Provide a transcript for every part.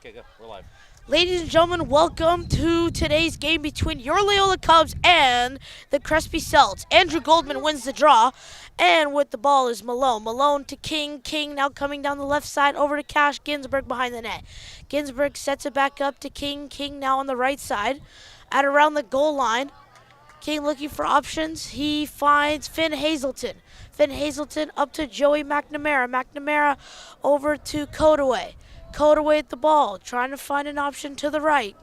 Okay, go. We're live. Ladies and gentlemen, welcome to today's game between your Loyola Cubs and the Crespi Celts. Andrew Goldman wins the draw, and with the ball is Malone. Malone to King. King now coming down the left side over to Cash. Ginsburg behind the net. Ginsburg sets it back up to King. King now on the right side at around the goal line. King looking for options. He finds Finn Hazelton. Finn Hazelton up to Joey McNamara. McNamara over to Kodaway. Kodaway at the ball, trying to find an option to the right.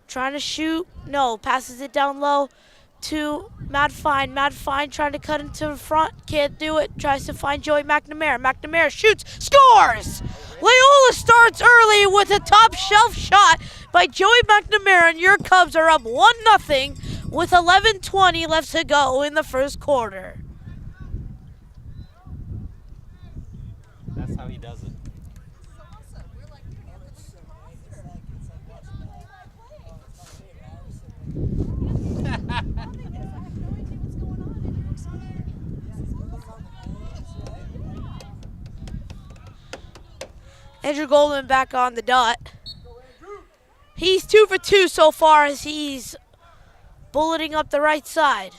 Trying to shoot. No, passes it down low to Matt Fine. Matt Fine trying to cut into the front. Can't do it. Tries to find Joey McNamara. McNamara shoots. Scores! Loyola starts early with a top shelf shot by Joey McNamara, and your Cubs are up 1-0 with 11:20 left to go in the first quarter. That's how he does it. Andrew Goldman back on the dot. He's 2 for 2 so far as he's bulleting up the right side.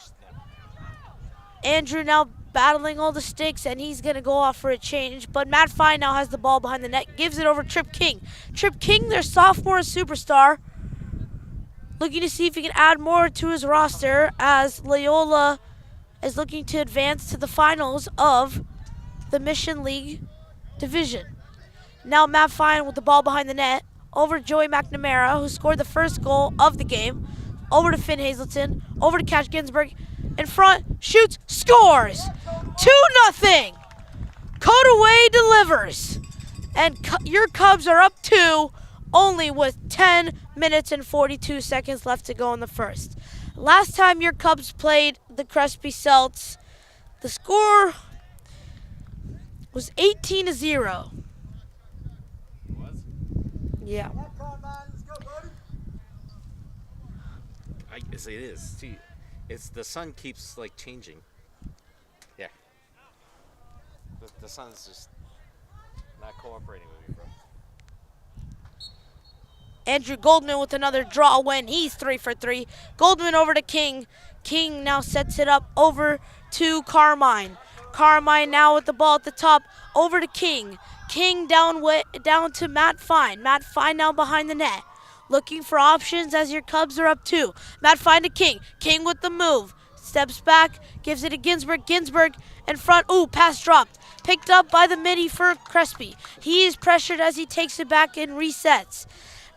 Andrew now battling all the sticks, and he's going to go off for a change. But Matt Fine now has the ball behind the net, gives it over to Trip King. Trip King, their sophomore superstar, looking to see if he can add more to his roster as Loyola is looking to advance to the finals of the Mission League division. Now Matt Fine with the ball behind the net, over to Joey McNamara, who scored the first goal of the game, over to Finn Hazelton, over to Cash Ginsburg, in front, shoots, scores! 2-0! Kodaway delivers, and your Cubs are up 2, only with 10 minutes and 42 seconds left to go in the first. Last time your Cubs played the Crespi Celts, the score was 18-0. Yeah. I guess it is. See, it's the sun keeps like changing. Yeah. The sun's just not cooperating with me, bro. Andrew Goldman with another draw win. He's 3 for 3. Goldman over to King. King now sets it up over to Carmine. Carmine now with the ball at the top, over to King. King down to Matt Fine. Matt Fine now behind the net, looking for options as your Cubs are up 2. Matt Fine to King. King with the move. Steps back, gives it to Ginsburg. Ginsburg in front. Ooh, pass dropped. Picked up by the midi for Crespi. He is pressured as he takes it back and resets.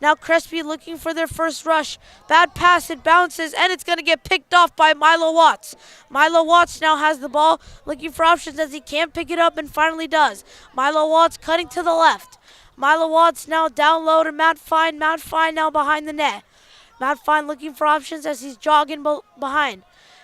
Now Crespi looking for their first rush. Bad pass, it bounces, and it's going to get picked off by Milo Watts. Milo Watts now has the ball, looking for options as he can't pick it up and finally does. Milo Watts cutting to the left. Milo Watts now down low to Matt Fine. Matt Fine now behind the net. Matt Fine looking for options as he's jogging behind.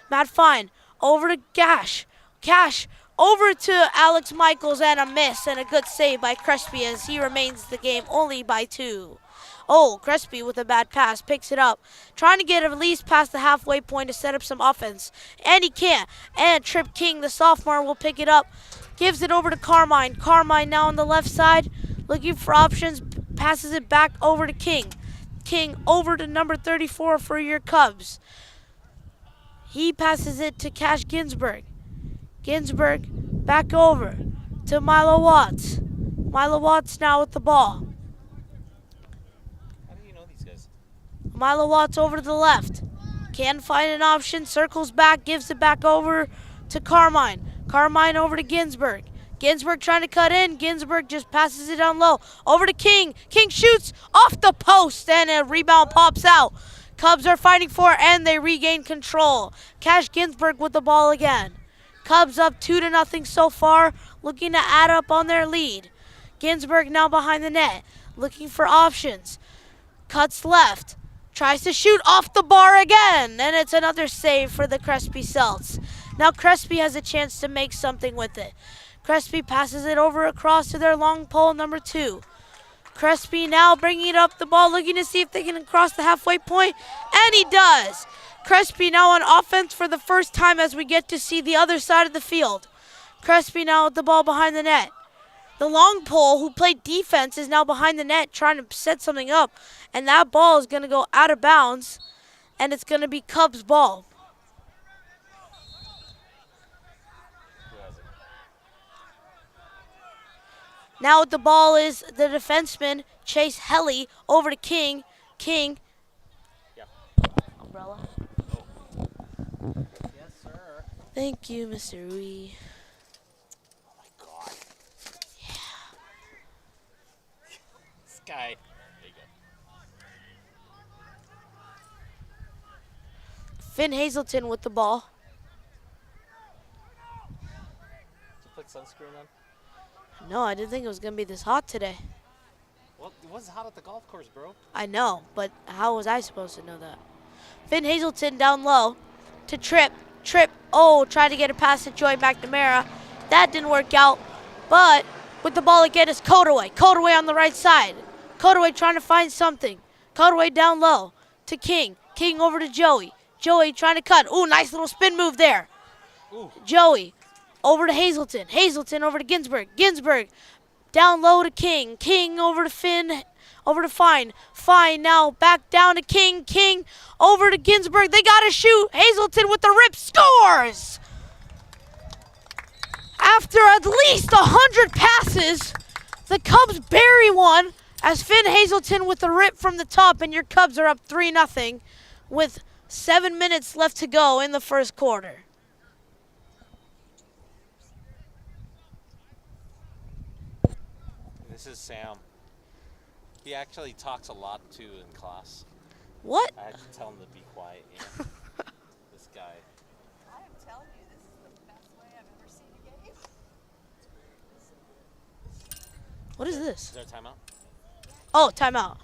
Matt Fine over to Cash. Cash over to Alex Michaels, and a miss and a good save by Crespi as he remains the game only by 2. Oh, Crespi with a bad pass, picks it up. Trying to get at least past the halfway point to set up some offense. And he can't. And Trip King, the sophomore, will pick it up. Gives it over to Carmine. Carmine now on the left side, looking for options. Passes it back over to King. King over to number 34 for your Cubs. He passes it to Cash Ginsburg. Ginsburg back over to Milo Watts. Milo Watts now with the ball. Milo Watts over to the left. Can't find an option. Circles back. Gives it back over to Carmine. Carmine over to Ginsburg. Ginsburg trying to cut in. Ginsburg just passes it down low. Over to King. King shoots off the post, and a rebound pops out. Cubs are fighting for it, and they regain control. Cash Ginsburg with the ball again. Cubs up 2-0 so far, looking to add up on their lead. Ginsburg now behind the net, looking for options. Cuts left. Tries to shoot off the bar again, and it's another save for the Crespi Celts. Now Crespi has a chance to make something with it. Crespi passes it over across to their long pole, number 2. Crespi now bringing up the ball, looking to see if they can cross the halfway point, and he does. Crespi now on offense for the first time as we get to see the other side of the field. Crespi now with the ball behind the net. The long pole, who played defense, is now behind the net trying to set something up. And that ball is going to go out of bounds. And it's going to be Cubs ball. Who has it? Now with the ball is the defenseman, Chase Helly, over to King. King. Yep. Umbrella. Yes, sir. Thank you, Mr. Rui. Oh my God. Yeah. This guy. There you go. Finn Hazelton with the ball. Did you put sunscreen on? No, I didn't think it was going to be this hot today. Well, it was hot at the golf course, bro. I know, but how was I supposed to know that? Finn Hazelton down low to Tripp. Tripp, tried to get a pass to Joey McNamara. That didn't work out. But with the ball again is Codaway. Codaway on the right side. Codaway trying to find something. Codaway down low to King. King over to Joey. Joey trying to cut. Ooh, nice little spin move there. Ooh. Joey over to Hazelton. Hazelton over to Ginsburg. Ginsburg down low to King. King over to Finn. Over to Fine. Fine now back down to King. King over to Ginsburg. They got to shoot. Hazelton with the rip scores. After at least 100 passes, the Cubs bury one as Finn Hazelton with the rip from the top, and your Cubs are up 3-0 with 7 minutes left to go in the first quarter. This is Sam. He actually talks a lot too in class. What? I had to tell him to be quiet. Yeah. This guy. I am telling you, this is the best way I've ever seen a game. What is Is this? there a timeout? Oh, timeout.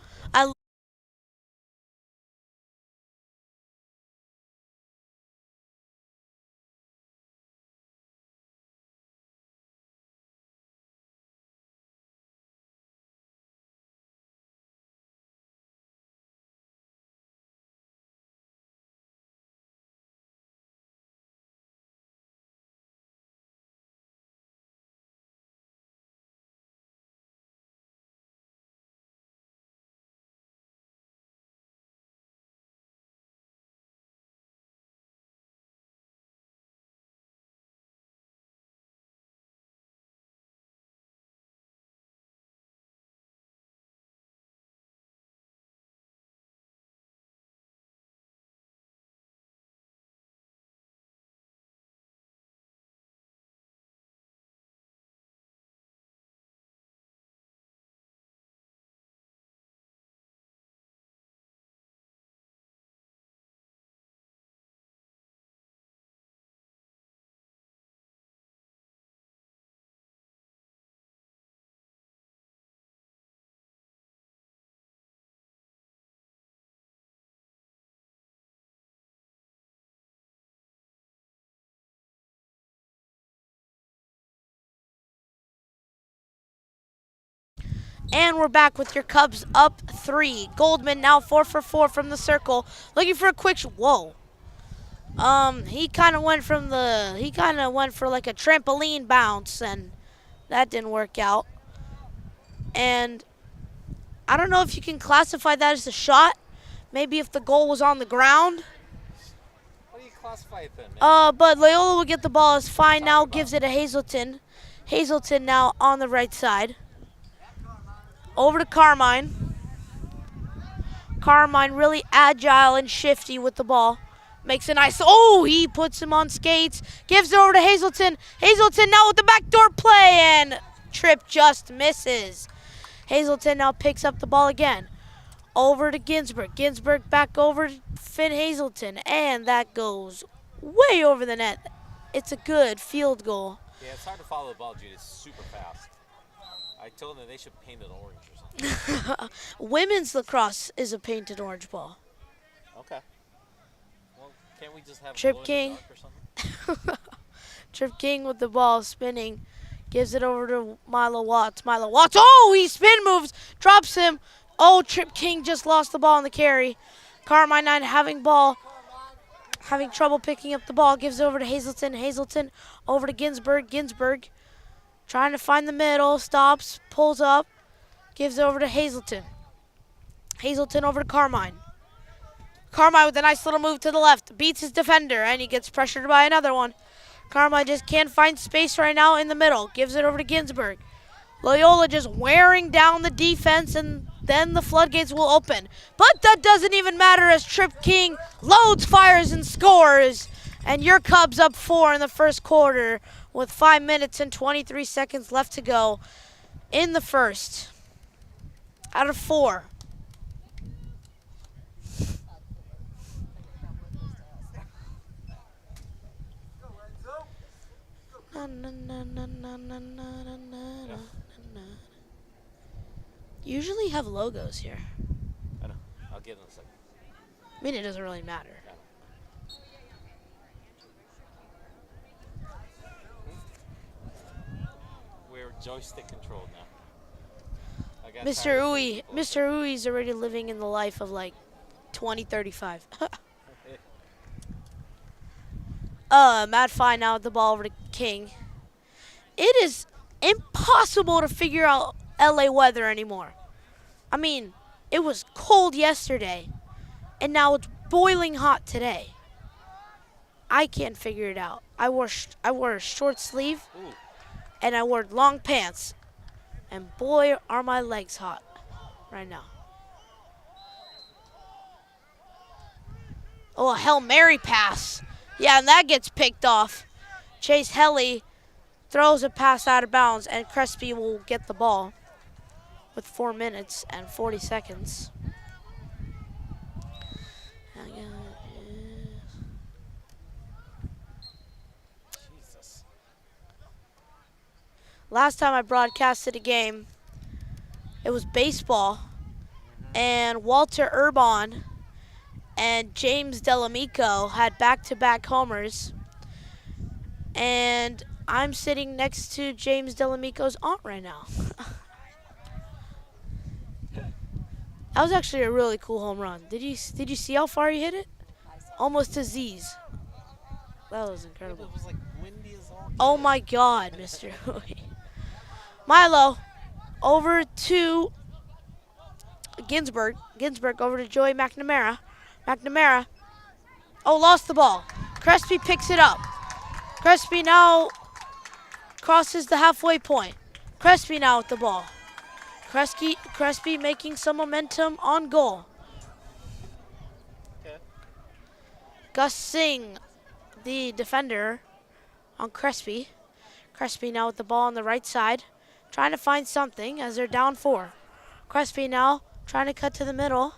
And we're back with your Cubs up 3. Goldman now 4 for 4 from the circle, looking for a quick. Whoa. He kind of went for like a trampoline bounce, and that didn't work out. And I don't know if you can classify that as a shot. Maybe if the goal was on the ground. What do you classify it then, man? But Loyola will get the ball. Is fine now. Gives it to Hazelton. Hazelton now on the right side. Over to Carmine. Carmine really agile and shifty with the ball. Makes a nice, he puts him on skates. Gives it over to Hazelton. Hazelton now with the backdoor play, and Tripp just misses. Hazelton now picks up the ball again. Over to Ginsburg. Ginsburg back over to Finn Hazelton, and that goes way over the net. It's a good field goal. Yeah, it's hard to follow the ball, dude. It's super fast. I told them they should paint it orange or something. Women's lacrosse is a painted orange ball. Okay. Well, can't we just have Tripp glow in the King. dark or something? Tripp King with the ball spinning. Gives it over to Milo Watts. Milo Watts, he spin moves. Drops him. Tripp King just lost the ball on the carry. Carmine 9 having trouble picking up the ball. Gives it over to Hazelton. Hazelton over to Ginsburg. Ginsburg Trying to find the middle. Stops. Pulls up. Gives it over to Hazelton. Hazelton over to Carmine. Carmine with a nice little move to the left. Beats his defender, and he gets pressured by another one. Carmine just can't find space right now in the middle. Gives it over to Ginsburg. Loyola just wearing down the defense, and then the floodgates will open. But that doesn't even matter as Trip King loads, fires, and scores. And your Cubs up 4 in the first quarter with 5 minutes and 23 seconds left to go in the first. Out of 4. Usually have logos here. I know. I'll get it in a second. I mean, it doesn't really matter. We're joystick controlled now. I got Mr. tired of Uwe, people. Mr. Uwe's already living in the life of like 2035. Matt Fine now with the ball over to King. It is impossible to figure out LA weather anymore. I mean, it was cold yesterday, and now it's boiling hot today. I can't figure it out. I wore a short sleeve, Ooh. and I wore long pants, and boy, are my legs hot right now. Oh, a Hail Mary pass. Yeah, and that gets picked off. Chase Helly throws a pass out of bounds, and Crespi will get the ball with 4 minutes and 40 seconds. Jesus. Last time I broadcasted a game, it was baseball, and Walter Urban and James Delamico had back-to-back homers, and I'm sitting next to James Delamico's aunt right now. That was actually a really cool home run. Did you see how far he hit it? Almost to Z's. That was incredible. It was like windy as all. Oh my God, Mr. Hui. Milo over to Ginsburg. Ginsburg over to Joey McNamara. McNamara. Oh, lost the ball. Crespi picks it up. Crespi now crosses the halfway point. Crespi now with the ball. Crespi making some momentum on goal. Okay. Gus Singh, the defender, on Crespi. Crespi now with the ball on the right side, trying to find something as they're down 4. Crespi now trying to cut to the middle,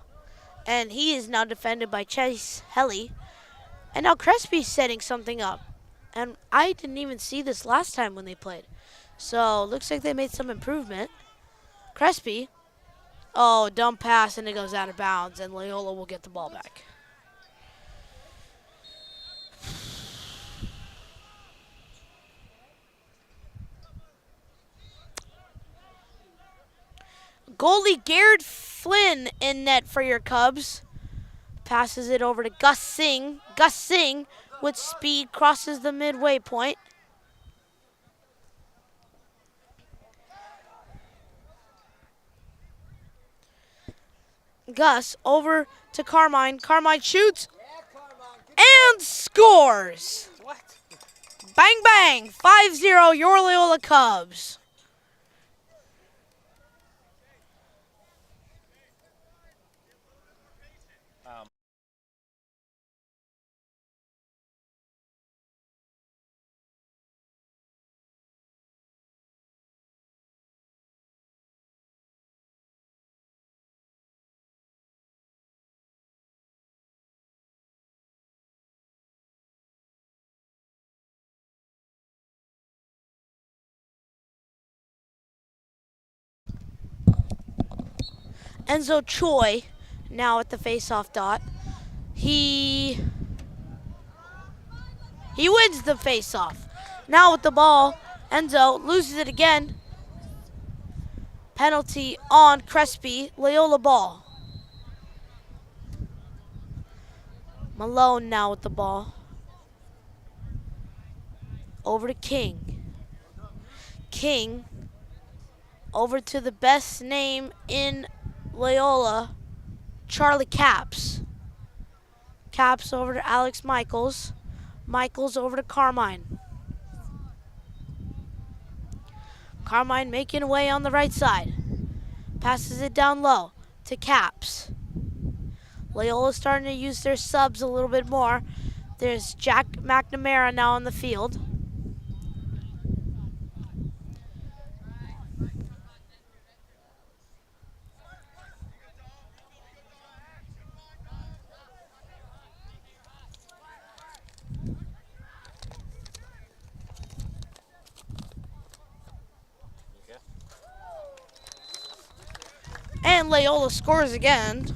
and he is now defended by Chase Helly. And now Crespi's setting something up. And I didn't even see this last time when they played. So looks like they made some improvement. Crespi, oh, dumb pass, and it goes out of bounds, and Loyola will get the ball back. Goalie Garrett Flynn in net for your Cubs. Passes it over to Gus Singh. Gus Singh with speed crosses the midway point. Gus over to Carmine. Carmine shoots and scores. What? Bang, bang. 5-0 your Loyola Cubs. Enzo Choi now at the face-off dot. He wins the face-off. Now with the ball, Enzo loses it again. Penalty on Crespi. Loyola ball. Malone now with the ball. Over to King. King over to the best name in Loyola, Charlie Caps. Caps over to Alex Michaels. Michaels over to Carmine. Carmine making way on the right side. Passes it down low to Caps. Loyola's starting to use their subs a little bit more. There's Jack McNamara now on the field. Okay. And Loyola scores again.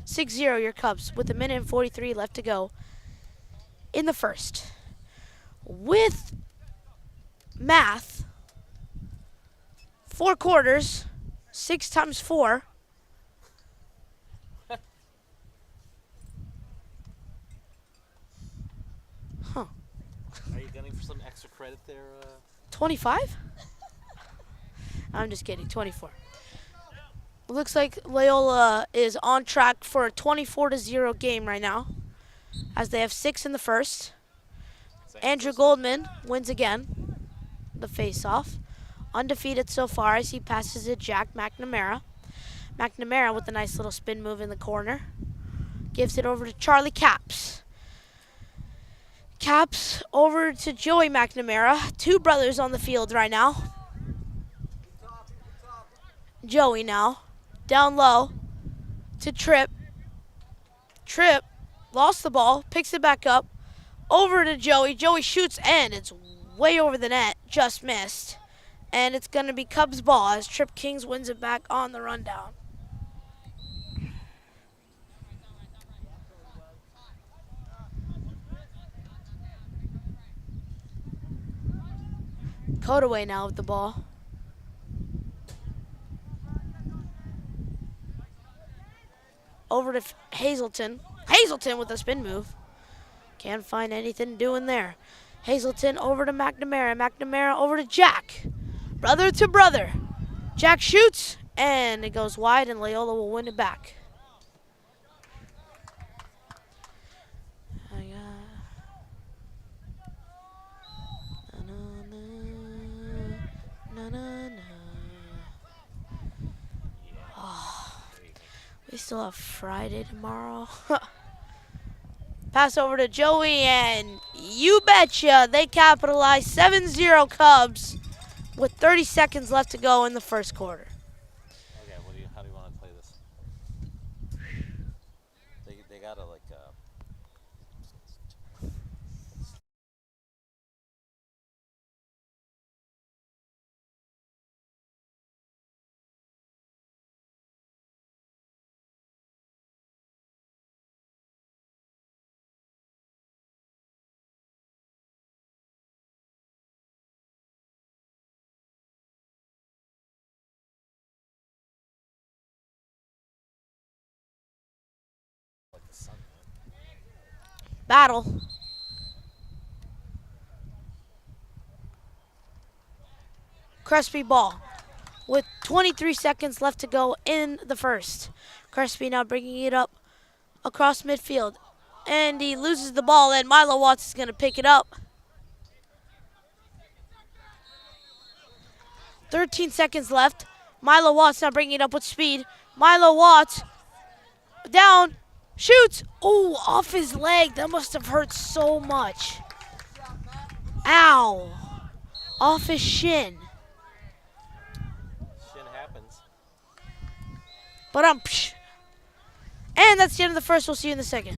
6-0 your Cubs with 1:43 left to go in the first. With math, 4 quarters, 6 times 4. Huh. Are you gunning for some extra credit there? 25? I'm just kidding, 24. Looks like Loyola is on track for a 24-0 game right now, as they have 6 in the first. Andrew Goldman wins again the face-off. Undefeated so far as he passes it Jack McNamara. McNamara with a nice little spin move in the corner. Gives it over to Charlie Caps. Caps over to Joey McNamara. 2 brothers on the field right now. Joey now. Down low to Tripp. Tripp lost the ball, picks it back up. Over to Joey. Joey shoots and it's way over the net. Just missed. And it's going to be Cubs ball as Tripp Kings wins it back on the rundown. Codaway now with the ball. Over to Hazelton. Hazelton with a spin move. Can't find anything doing there. Hazelton over to McNamara. McNamara over to Jack. Brother to brother. Jack shoots, and it goes wide, and Loyola will win it back. We still have Friday tomorrow. Pass over to Joey, and you betcha they capitalize 7-0 Cubs with 30 seconds left to go in the first quarter. Okay, how do you want to play this? They gotta like the sun. Battle. Crespi ball with 23 seconds left to go in the first. Crespi now bringing it up across midfield. And he loses the ball, and Milo Watts is going to pick it up. 13 seconds left. Milo Watts now bringing it up with speed. Milo Watts down, shoots. Oh, off his leg. That must have hurt so much. Ow. Off his shin. Shit happens. But and that's the end of the first. We'll see you in the second.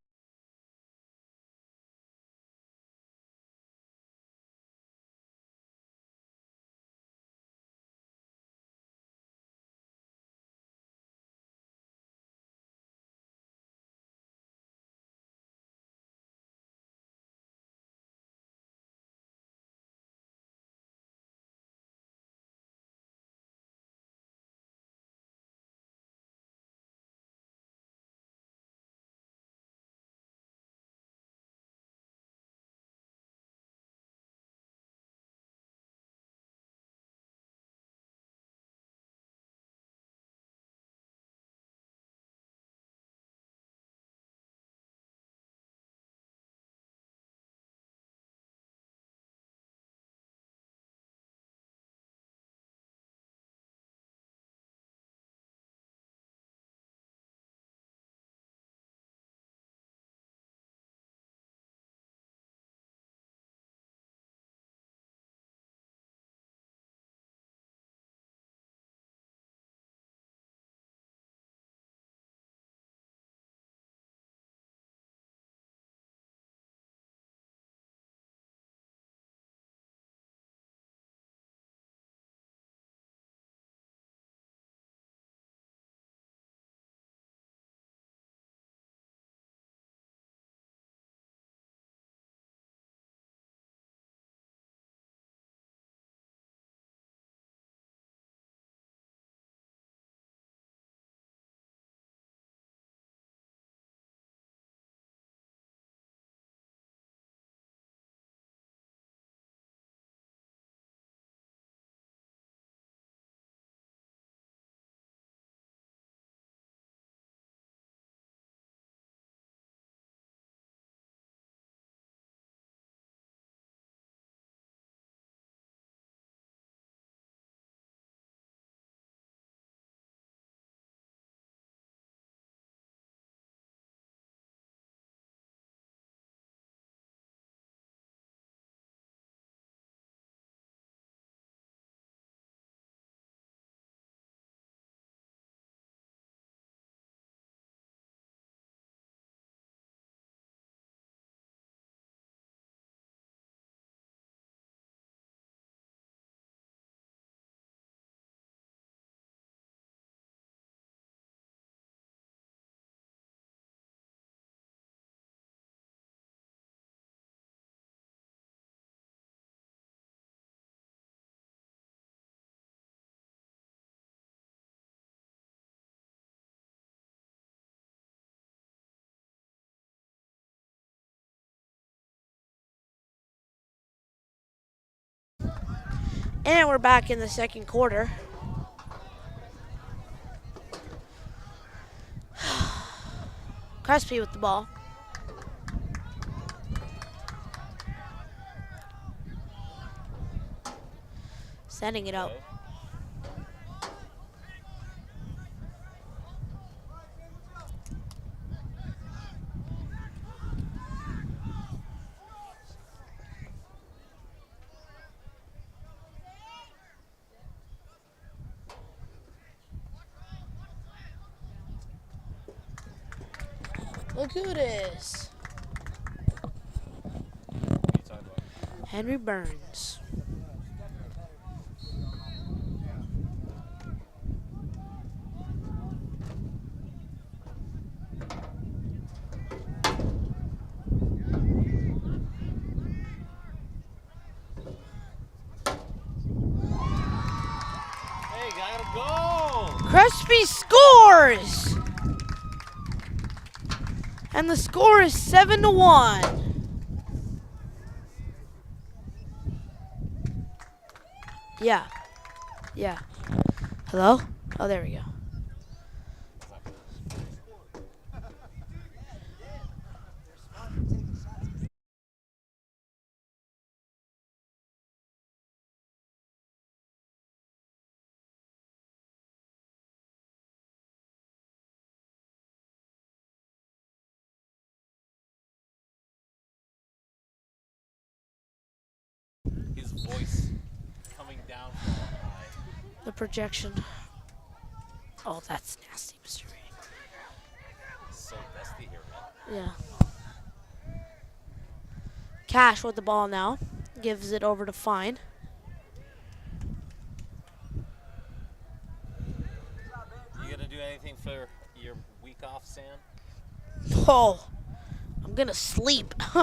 And we're back in the second quarter. Crespi with the ball. Sending it out. Look who it is. Henry Burns. Hey, gotta go! Crespi scores! And the score is 7-1. Yeah. Yeah. Hello? Oh, there we go. His voice coming down from on high. The projection. Oh, that's nasty, Mr. Ray. It's so dusty here, man. Yeah. Cash with the ball now. Gives it over to Fine. You gonna do anything for your week off, Sam? Oh, I'm gonna sleep. Don't you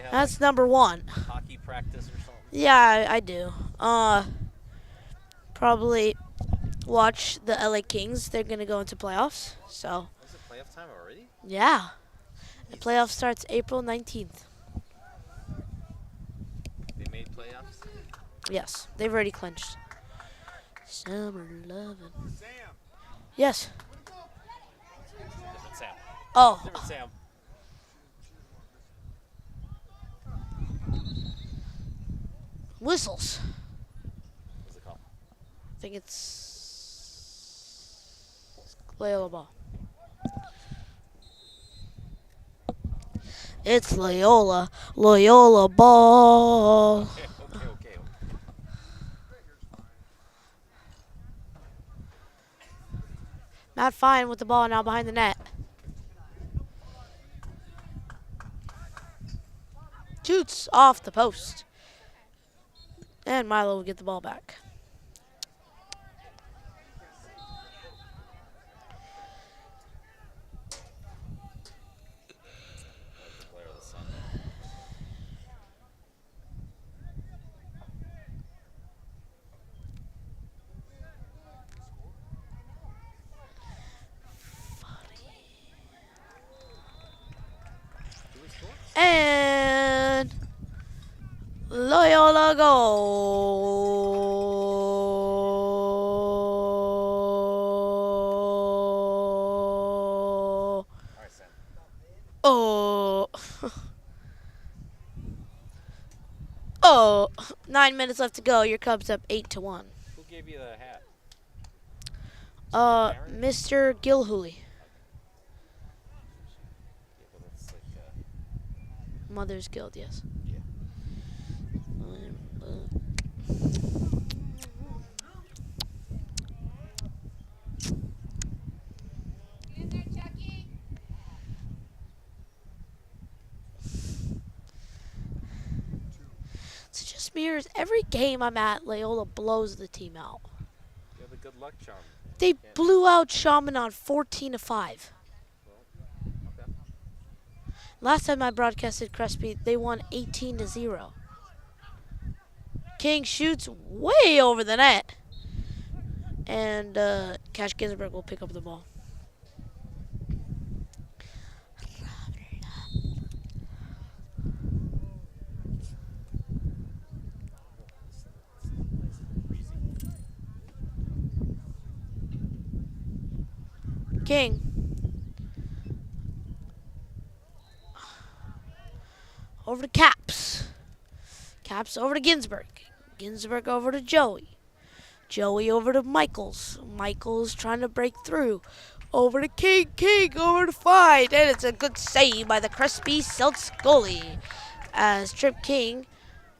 have That's number one. like, hockey practice or something? Yeah, I do. Probably watch the LA Kings. They're gonna go into playoffs. So, Is it playoff time already? yeah. The playoff starts April 19th. They made playoffs? Yes, they've already clinched. Summer lovin'. Yes. Different Sam. Oh, Different Sam. whistles. What's it called? I think it's Loyola ball. It's Loyola. Loyola ball. Okay. Matt Fine with the ball now behind the net. Shoots off the post. And Milo will get the ball back. Glare of the sun. Do we score? And Loyola goal. All right, Sam. Oh. Oh. 9 minutes left to go. Your Cubs up 8-1. Who gave you the hat? Mr. Gilhooly. Yeah, but it's like, Mother's Guild, yes. yeah. So just mirrors every game I'm at, Loyola blows the team out. You have the good luck charm. They blew out Shaman on 14-5. Okay. Last time I broadcasted Crespi, they won 18-0. King shoots way over the net. And Cash Ginsberg will pick up the ball. Nice King. Over to Caps. Caps over to Ginsburg. Ginsburg over to Joey. Joey over to Michaels. Michaels trying to break through. Over to King. King over to Fine. And it's a good save by the Crespi Celts goalie. As Trip King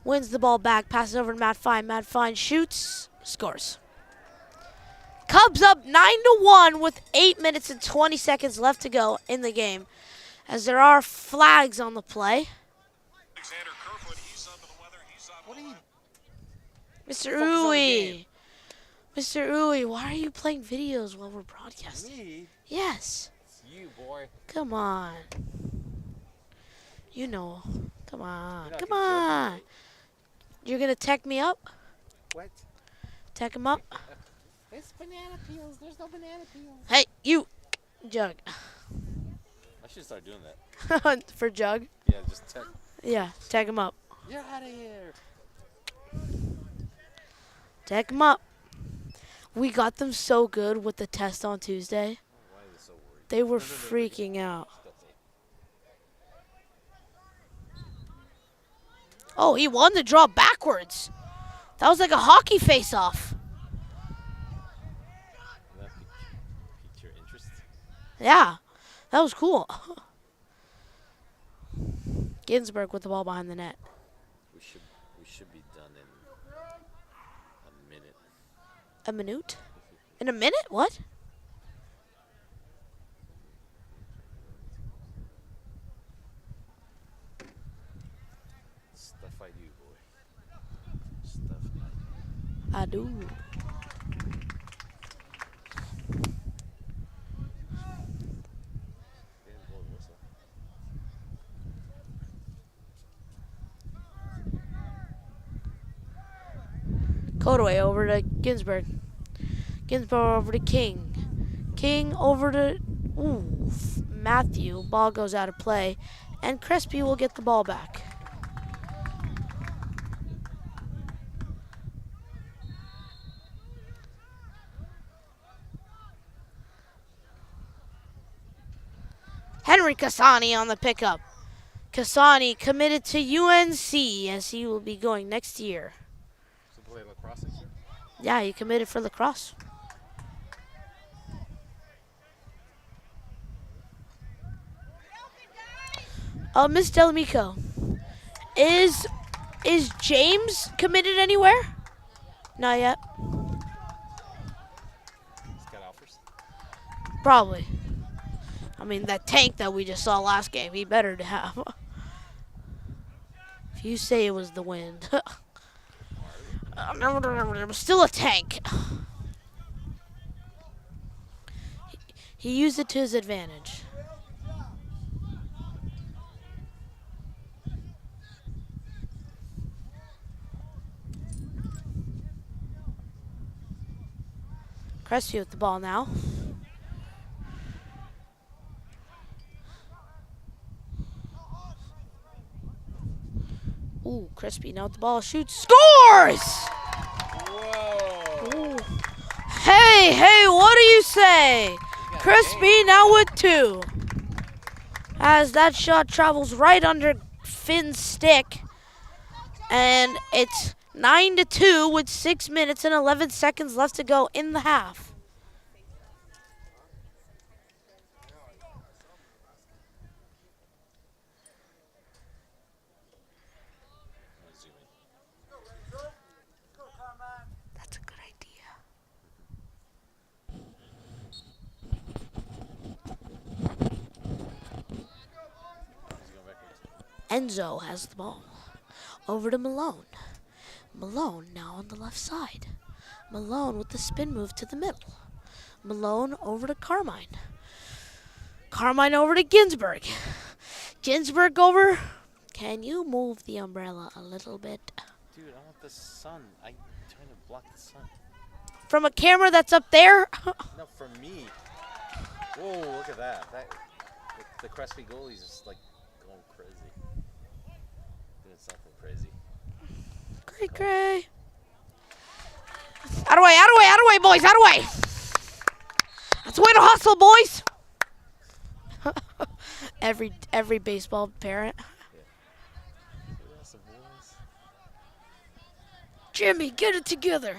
wins the ball back, passes over to Matt Fine. Matt Fine shoots, scores. Cubs up 9-1 with 8 minutes and 20 seconds left to go in the game. As there are flags on the play. What are you? Mr. Focus on the Uwe. game. Mr. Uwe, why are you playing videos while we're broadcasting? Me? Yes. It's you, boy. Come on. You know. Come on. You're not Come gonna judge on. me. You're going to tech me up? What? Tech him up? It's banana peels. There's no banana peels. Hey, you. Jug. I should start doing that. For Jug? Yeah, just tech. Yeah, tag him up. You're out of here. Tag him up. We got them so good with the test on Tuesday. Why are they so worried? They were No. freaking out. Oh, he won the draw backwards. That was like a hockey face-off. That piqued your interest. Yeah, that was cool. Ginsburg with the ball behind the net. We should be done in a minute. A minute? In a minute? What? Stuff I do, boy. Stuff I do. I do. Didn't blow the whistle. Codaway over to Ginsburg. Ginsburg over to King. King over to Matthew. Ball goes out of play. And Crespi will get the ball back. Henry Casani on the pickup. Casani committed to UNC as he will be going next year. So play lacrosse next year? Yeah, he committed for lacrosse. Miss Delamico, is James committed anywhere? Not yet. He's got offers. Probably. I mean, that tank that we just saw last game, he better to have. If you say it was the wind. It was still a tank. He used it to his advantage. Crespi with the ball now. Ooh, Crespi now with the ball shoots, scores! Whoa! Ooh. Hey, what do you say? Crespi now with 2. As that shot travels right under Finn's stick. And it's 9-2 with 6 minutes and 11 seconds left to go in the half. That's a good idea. Enzo has the ball. Over to Malone. Malone now on the left side. Malone with the spin move to the middle. Malone over to Carmine. Carmine over to Ginsburg. Ginsburg over. Can you move the umbrella a little bit? Dude, I want the sun. I'm trying to block the sun. From a camera that's up there? No, for me. Whoa, look at that. The Crespi goalie's just like going crazy. Doing something crazy. Cray. Out of way, boys, out of way. I It's way to hustle, boys. every baseball parent. That's the boys. Jimmy, get it together.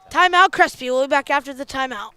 Timeout. Timeout, Crespi. We'll be back after the timeout.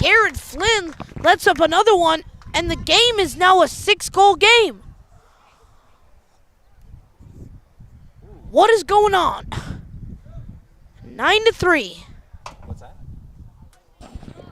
Garrett Flynn lets up another one, and the game is now a 6-goal game. What is going on? 9-3. What's that? I didn't hear.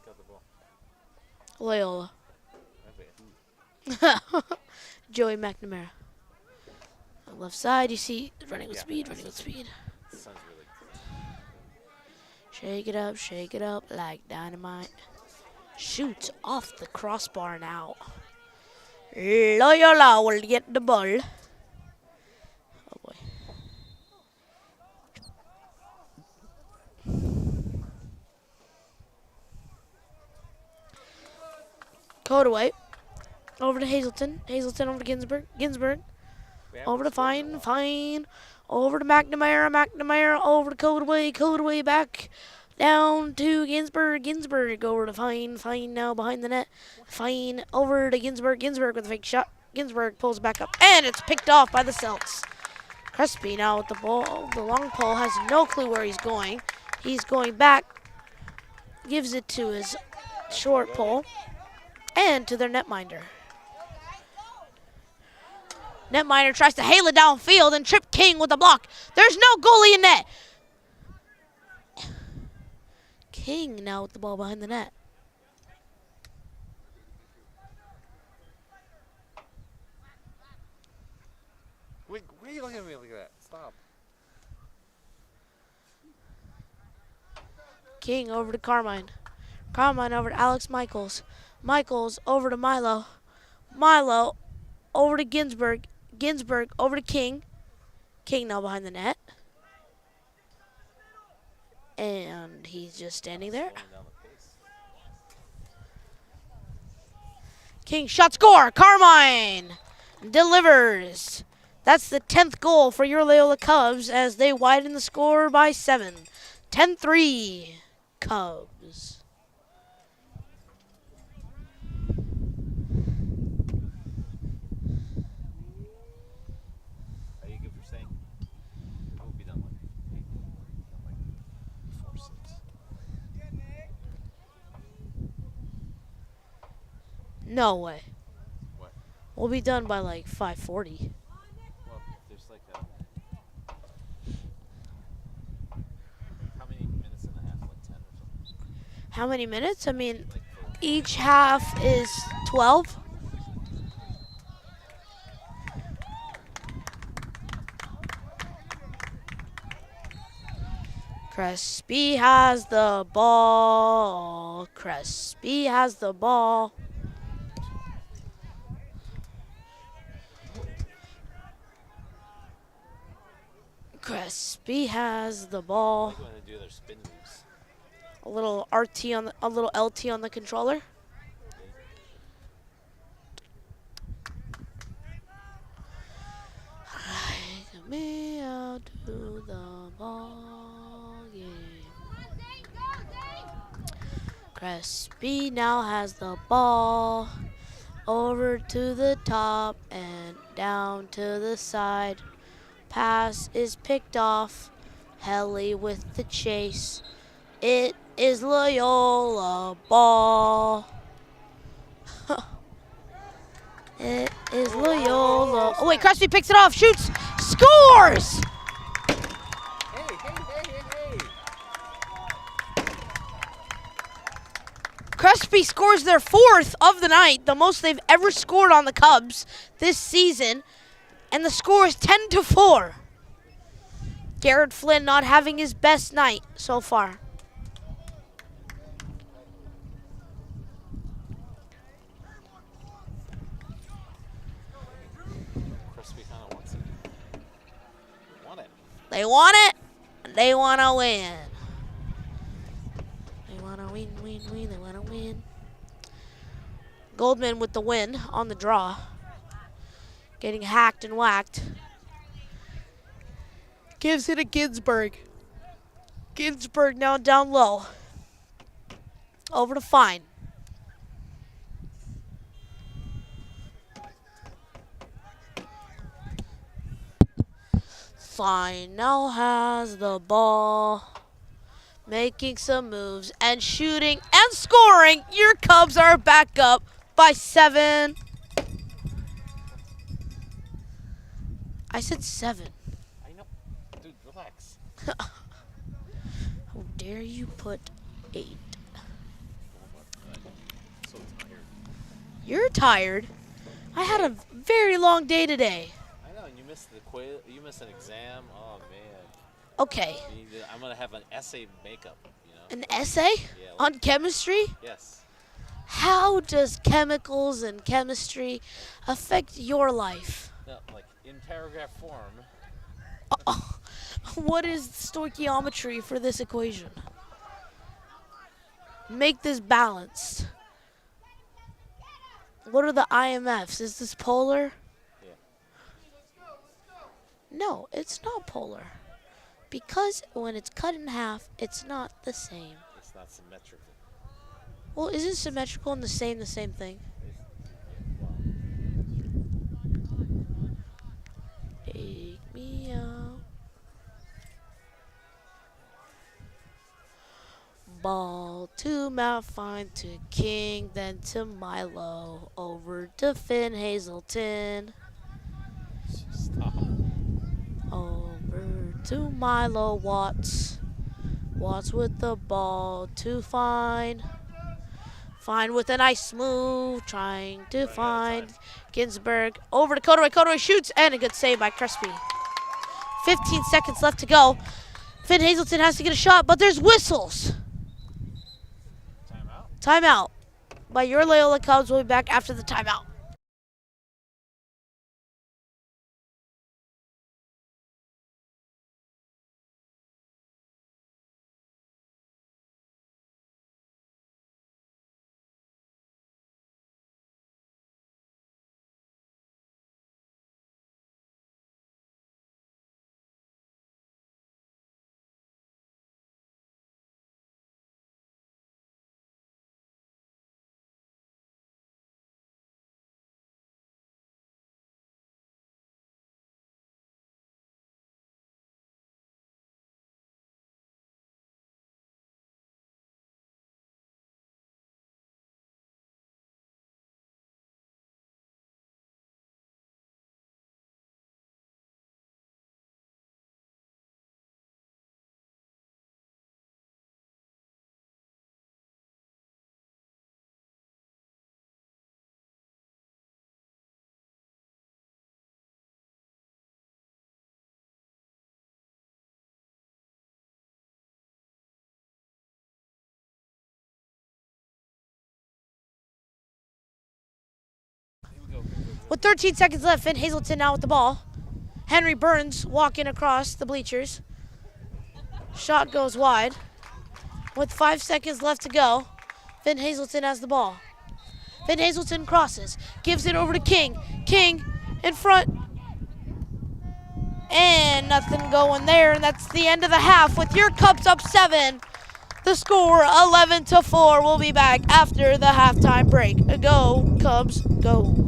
Got the ball. Loyola. Joey McNamara. On the left side, you see running with speed, running with speed. The sun's really. Shake it up like dynamite. Shoots off the crossbar now. Loyola will get the ball. Oh boy. Codaway. Over to Hazelton. Hazelton over to Ginsburg. Ginsburg. Over to Fine. Fine. Over to McNamara. McNamara over to Codaway. Codaway back down to Ginsburg. Ginsburg over to Fine. Fine now behind the net. Fine over to Ginsburg. Ginsburg with a fake shot. Ginsburg pulls back up. And it's picked off by the Celts. Crespi now with the ball. The long pole has no clue where he's going. He's going back. Gives it to his short pole. And to their netminder. Netminder tries to hail it downfield and trip King with a block. There's no goalie in net. King now with the ball behind the net. Wait, why are you looking at me like that? Stop. King over to Carmine. Carmine over to Alex Michaels. Michaels over to Milo. Milo over to Ginsburg. Ginsburg over to King. King now behind the net. And he's just standing there. Slowing down the pace. King shot score. Carmine delivers. That's the 10th goal for your Loyola Cubs as they widen the score by 7. 10-3 Cubs. Are you good for staying? I will be done like 4, 6. No way. What? We'll be done by like 5:40. Well, there's like a. How many minutes and a half? Like 10 or something? How many minutes? I mean, Like each half is 12. Crespi has the ball. Crespi has the ball. Crespi has the I ball. like when they do their spin moves. A little RT on a little LT on the controller. Take me out to the ball game. Crespi now has the ball. Over to the top and down to the side. Pass is picked off. Helly with the chase. It is Loyola ball. It is Loyola. Oh wait, Crespi picks it off, shoots, scores! Hey. Crespi scores their 4th of the night, the most they've ever scored on the Cubs this season, and the score is 10-4. Garrett Flynn not having his best night so far. Crespi kind of wants it. Want it. They want it. They want to win. They want to win. They want to win. Goldman with the win on the draw. Getting hacked and whacked. Gives it to Ginsburg. Ginsburg now down low. Over to Fine. Fine now has the ball. Making some moves and shooting and scoring. Your Cubs are back up by 7. I said 7. I know. Dude, relax. How dare you put 8? So tired. You're tired. I had a very long day today. I know, and you missed the quiz. You missed an exam. Oh man. Okay. I'm gonna have an essay makeup. You know. An essay Yeah. on chemistry? Yes. How does chemicals and chemistry affect your life? No, like in paragraph form. What is stoichiometry for this equation? Make this balanced. What are the IMFs? Is this polar? Yeah. No, it's not polar. Because when it's cut in half, it's not the same. It's not symmetrical. Well, isn't symmetrical and the same thing? Take me out. Ball to Mount Fine to King, then to Milo, over to Finn Hazelton, Stop. over to Milo Watts. Watts with the ball to Fine. Fine with a nice move, trying to find Ginsburg. Over to Kodaway. Kodaway shoots, and a good save by Crespi. 15 seconds left to go. Finn Hazelton has to get a shot, but there's whistles. Timeout. Timeout by your Loyola Cubs. We'll be back after the timeout. With 13 seconds left, Finn Hazelton now with the ball. Henry Burns walking across the bleachers. Shot goes wide. With 5 seconds left to go, Finn Hazelton has the ball. Finn Hazelton crosses, gives it over to King. King in front. And nothing going there, and that's the end of the half with your Cubs up 7. The score 11-4. We'll be back after the halftime break. Go, Cubs, go.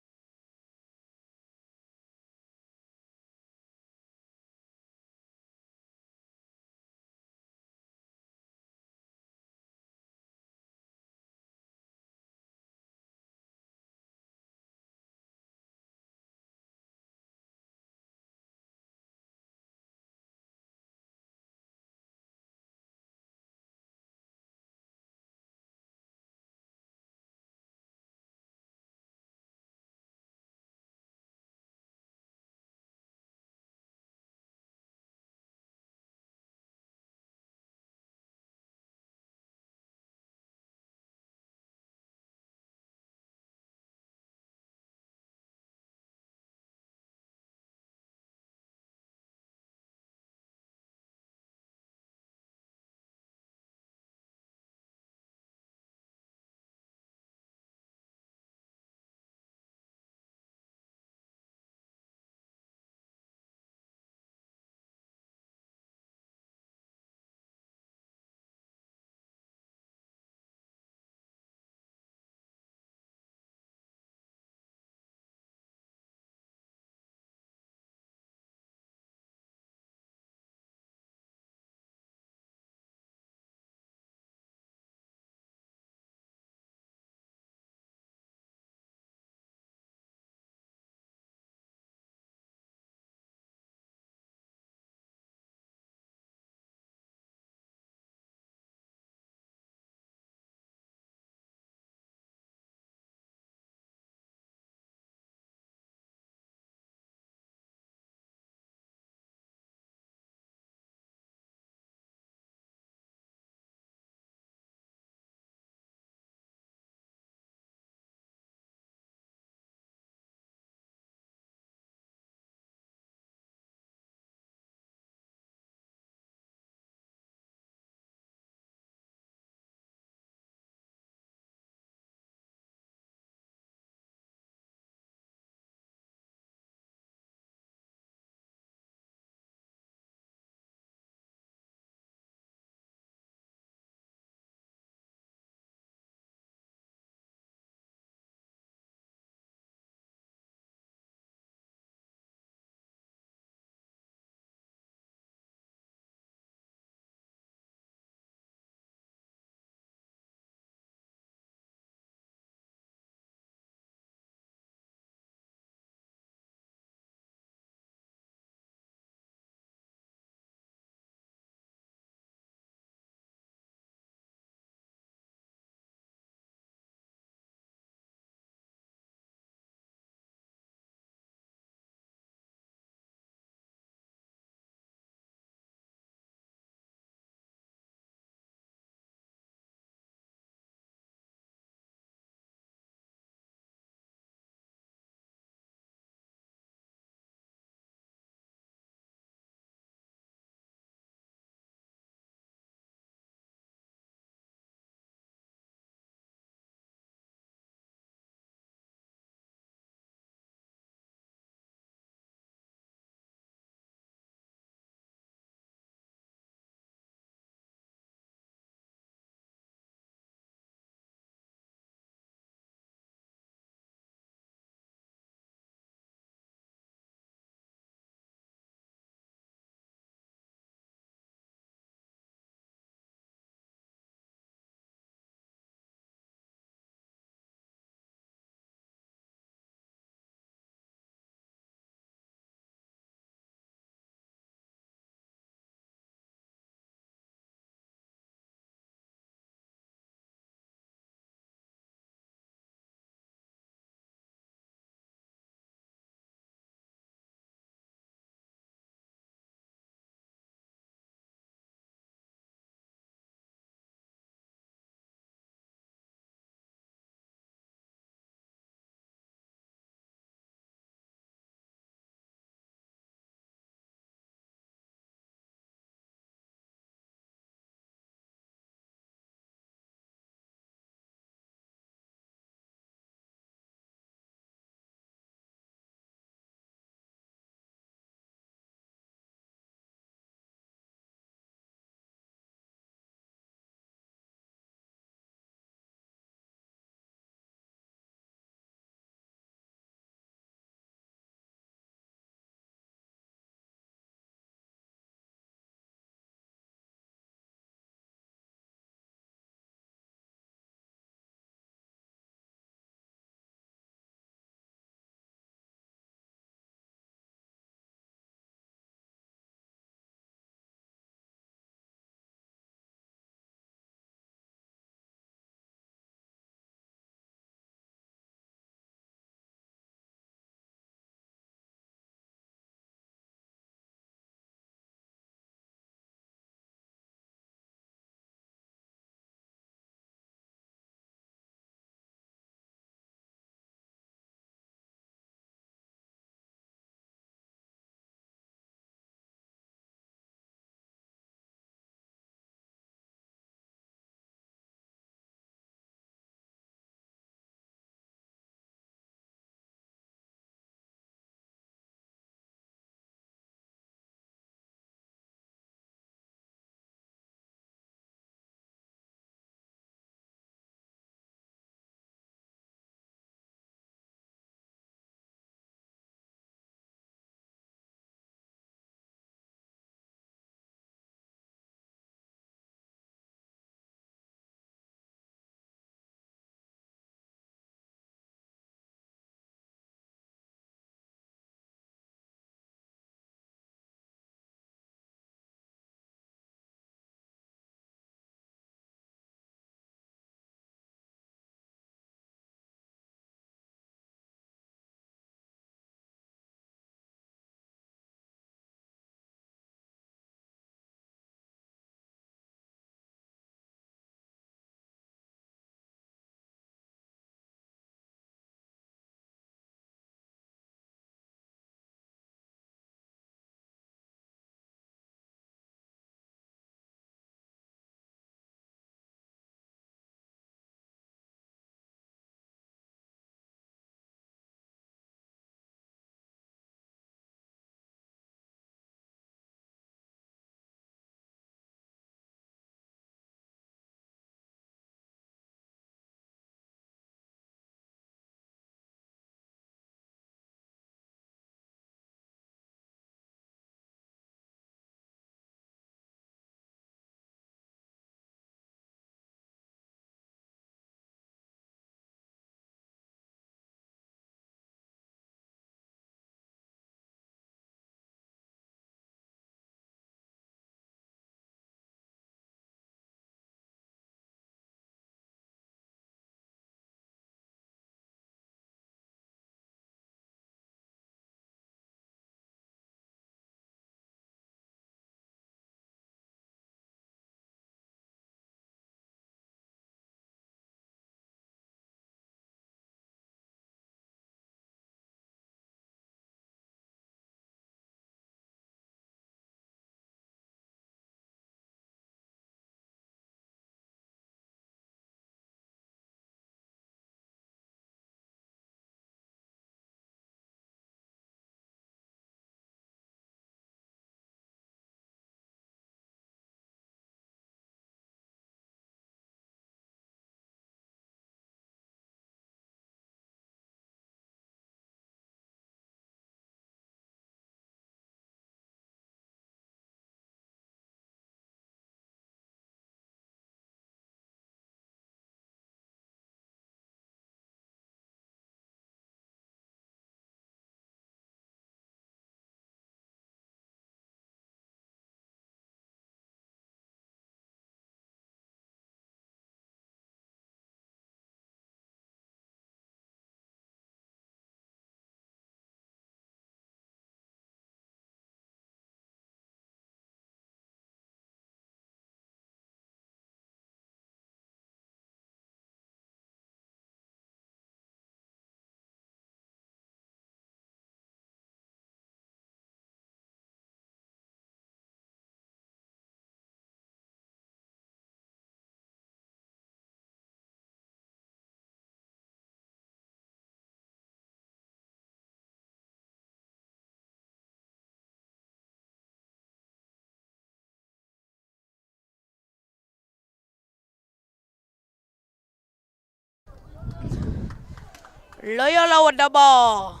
Loyola with the ball.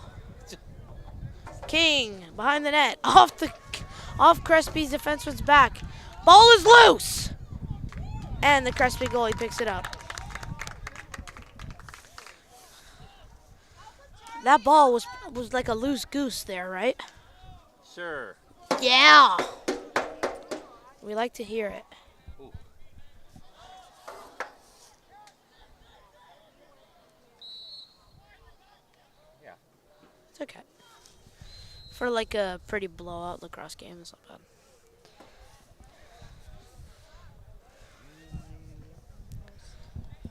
King behind the net. Off Crespi's defenseman's back. Ball is loose. And the Crespi goalie picks it up. That ball was like a loose goose there, right? Sure. Yeah. We like to hear it. Ooh. Yeah. It's okay. For like a pretty blowout lacrosse game, it's not bad.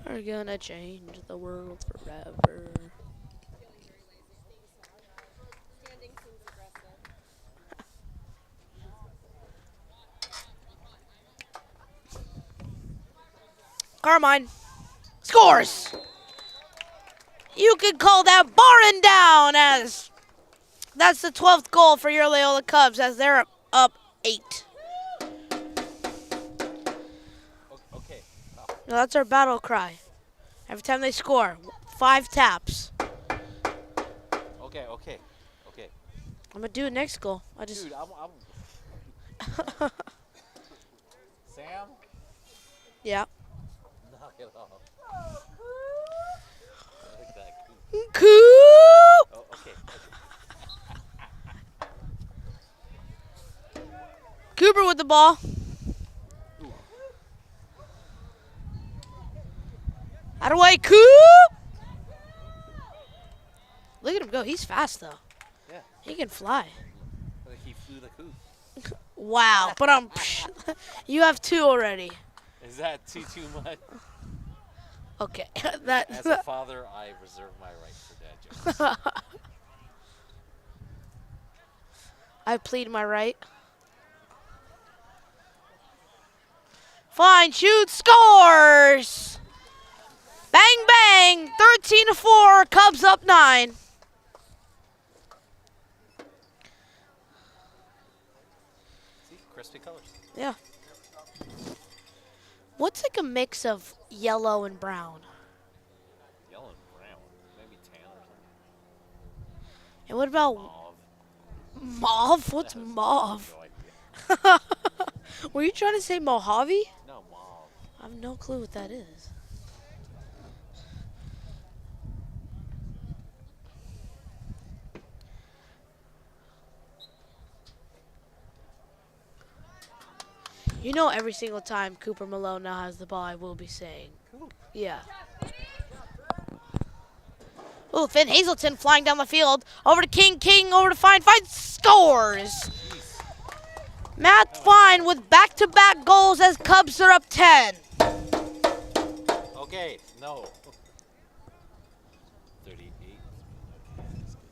We're gonna change the world forever. Carmine scores. You could call that barring down, as that's the 12th goal for your Loyola Cubs as they're up 8. Okay. Oh. Now that's our battle cry. Every time they score, 5 taps. Okay. I'm gonna do it next goal. Dude, I'm Sam, Yeah. knock it off. I like that. Coop. Oh, okay. Cooper with the ball. Ooh. Out of way, Coop. Look at him go. He's fast though. Yeah. He can fly. Like he flew the coop. Wow. But you have 2 already. Is that too much? Okay. As a father, I reserve my right for dad jokes. I plead my right. Fine, shoot, scores! Bang, bang! 13-4, Cubs up 9. See, crispy colors. Yeah. What's like a mix of yellow and brown? Yellow and brown. Maybe tan or something. And what about Mauve. mauve? What's mauve? No idea. Were you trying to say Mojave? No, mauve. I have no clue what that is. You know, every single time Cooper Malone now has the ball, I will be saying, Cool. yeah. Ooh, Finn Hazelton flying down the field. Over to King. King over to Fine. Fine scores. Jeez. Matt Fine with back-to-back goals as Cubs are up 10. Okay, no. 38. Okay, that's good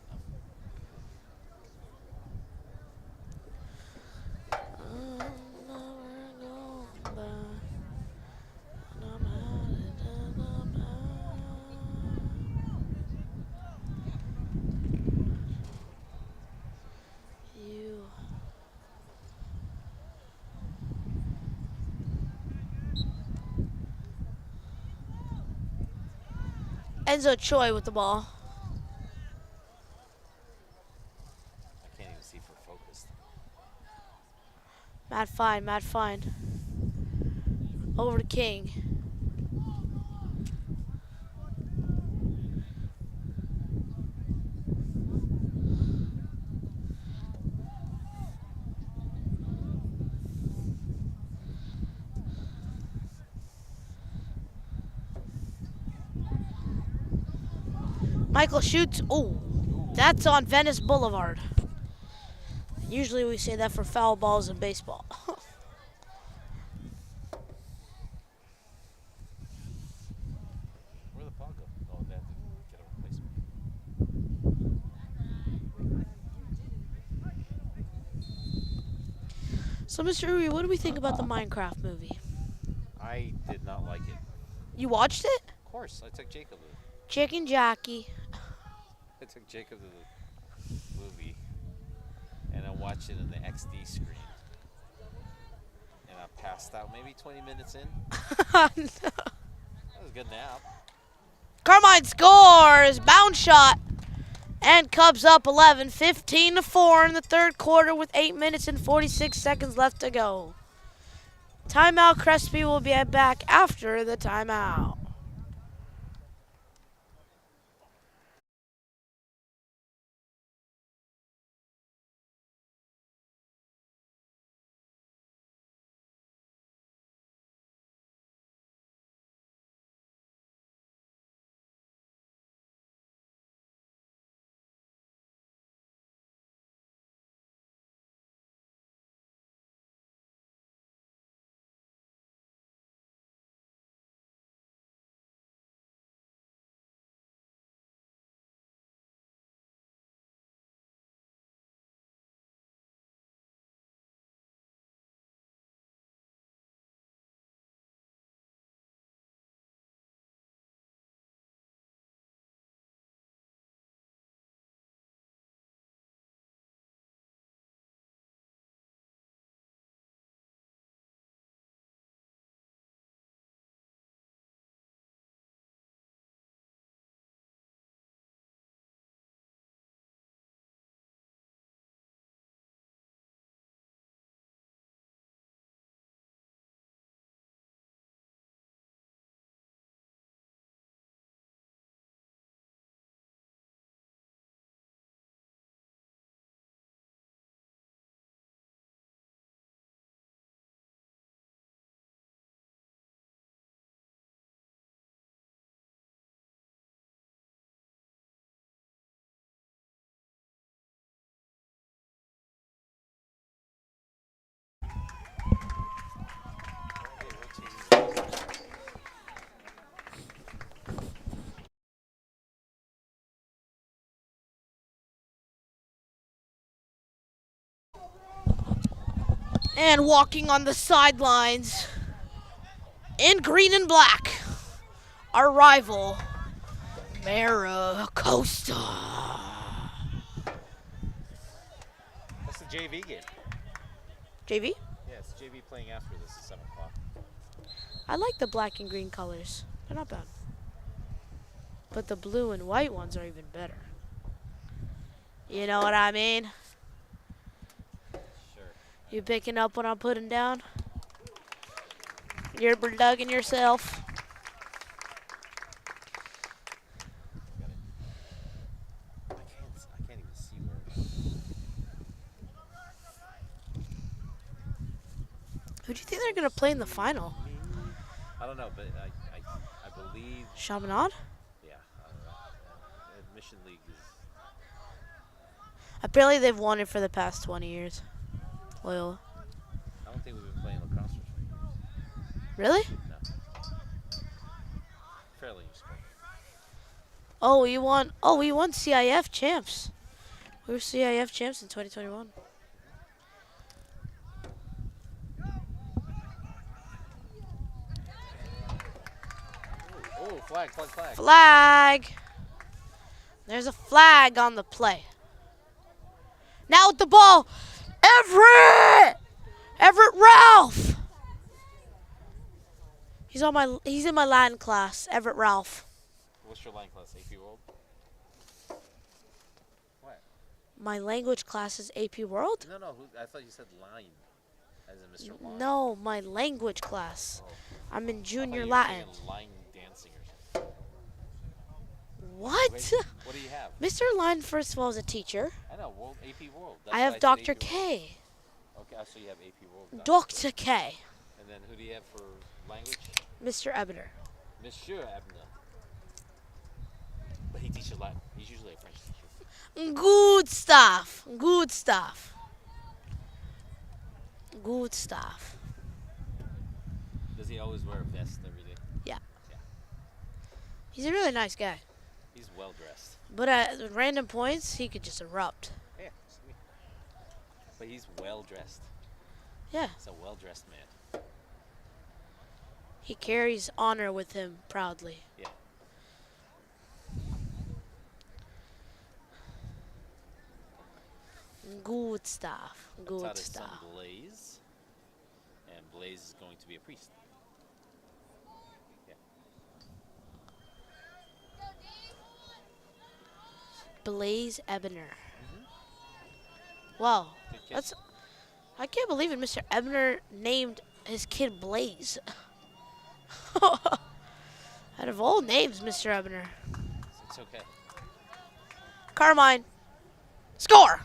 Enzo Choi with the ball. I can't even see for focused. Matt Fine, Matt Fine. Over to King. Michael shoots. Oh, that's on Venice Boulevard. Usually we say that for foul balls in baseball. Where'd the puck go? Oh, that didn't get a replacement. So, Mr. Uri, what do we think about the Minecraft movie? I did not like it. You watched it? Of course, I took Jacob. Chicken Jackie. I took Jacob to the movie, and I watched it in the XD screen. And I passed out maybe 20 minutes in. No. That was a good nap. Carmine scores. Bounce shot. And Cubs up 11, 15-4 in the third quarter with 8 minutes and 46 seconds left to go. Timeout. Crespi will be back after the timeout. And walking on the sidelines in green and black, our rival, Maricosta. That's the JV game. JV? Yeah, it's JV playing after this at 7 o'clock. I like the black and green colors. They're not bad. But the blue and white ones are even better. You know what I mean? Sure. You picking up what I'm putting down? You're bulldogging yourself. I can't even see where. Who do you think they're going to play in the final? I don't know, but I believe. Chaminade? Yeah, I don't know. Admission League is. Apparently they've won it for the past 20 years. Loyola. I don't think we've been playing lacrosse for 20 years. Really? No. Fairly useful. Oh, we won CIF champs. We were CIF champs in 2021. Oh, flag. Flag. There's a flag on the play. Now with the ball, Everett Ralph. He's in my Latin class, Everett Ralph. What's your line class? AP World? What? My language class is AP World? No. I thought you said line, as in Mr. Line. No, my language class. Oh. I'm in I junior thought Latin. you were saying line dancing or something. What? Wait, what do you have? Mr. Line, first of all, is a teacher. I know, AP World. That's I why have said Dr. AP World. K. Okay, so you have AP World. Dr. K. And then who do you have for language? Mr. Ebner. Monsieur Abner. But he teaches Latin. He's usually a French teacher. Good stuff. Good stuff. Good stuff. Does he always wear a vest every day? Yeah. He's a really nice guy. He's well dressed. But at random points, he could just erupt. Yeah. But he's well dressed. Yeah. He's a well dressed man. He carries honor with him proudly. Yeah. Good stuff. Good Taught his stuff. son Blaze. And Blaze is going to be a priest. Yeah. Blaze Ebner. Wow, Good kid. that's. I can't believe it. Mr. Ebner named his kid Blaze. Out of all names, Mr. Ebner. It's okay. Carmine. Score.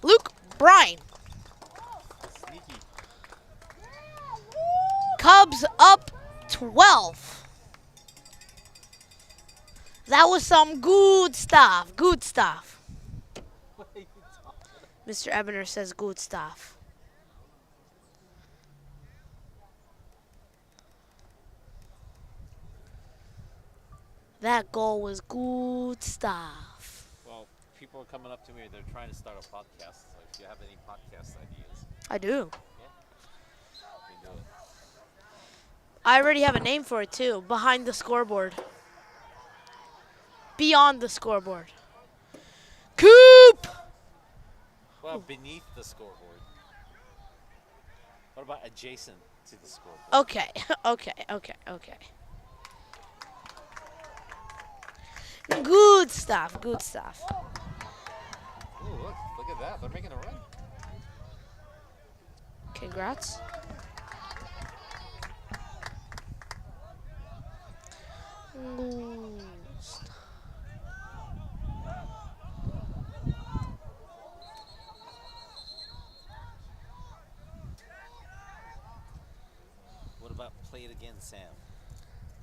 Luke Bryan. Sneaky. Cubs up 12. That was some good stuff. Good stuff. What are you talking about? Mr. Ebner says good stuff. That goal was good stuff. Well, people are coming up to me. They're trying to start a podcast. So if you have any podcast ideas, I do. you can do it. I already have a name for it too. Behind the scoreboard. Beyond the scoreboard. Coop! Well, beneath the scoreboard. What about adjacent to the scoreboard? Okay, okay. Good stuff, good stuff. Ooh, look at that. They're making a run. Congrats. Good stuff. What about play it again, Sam?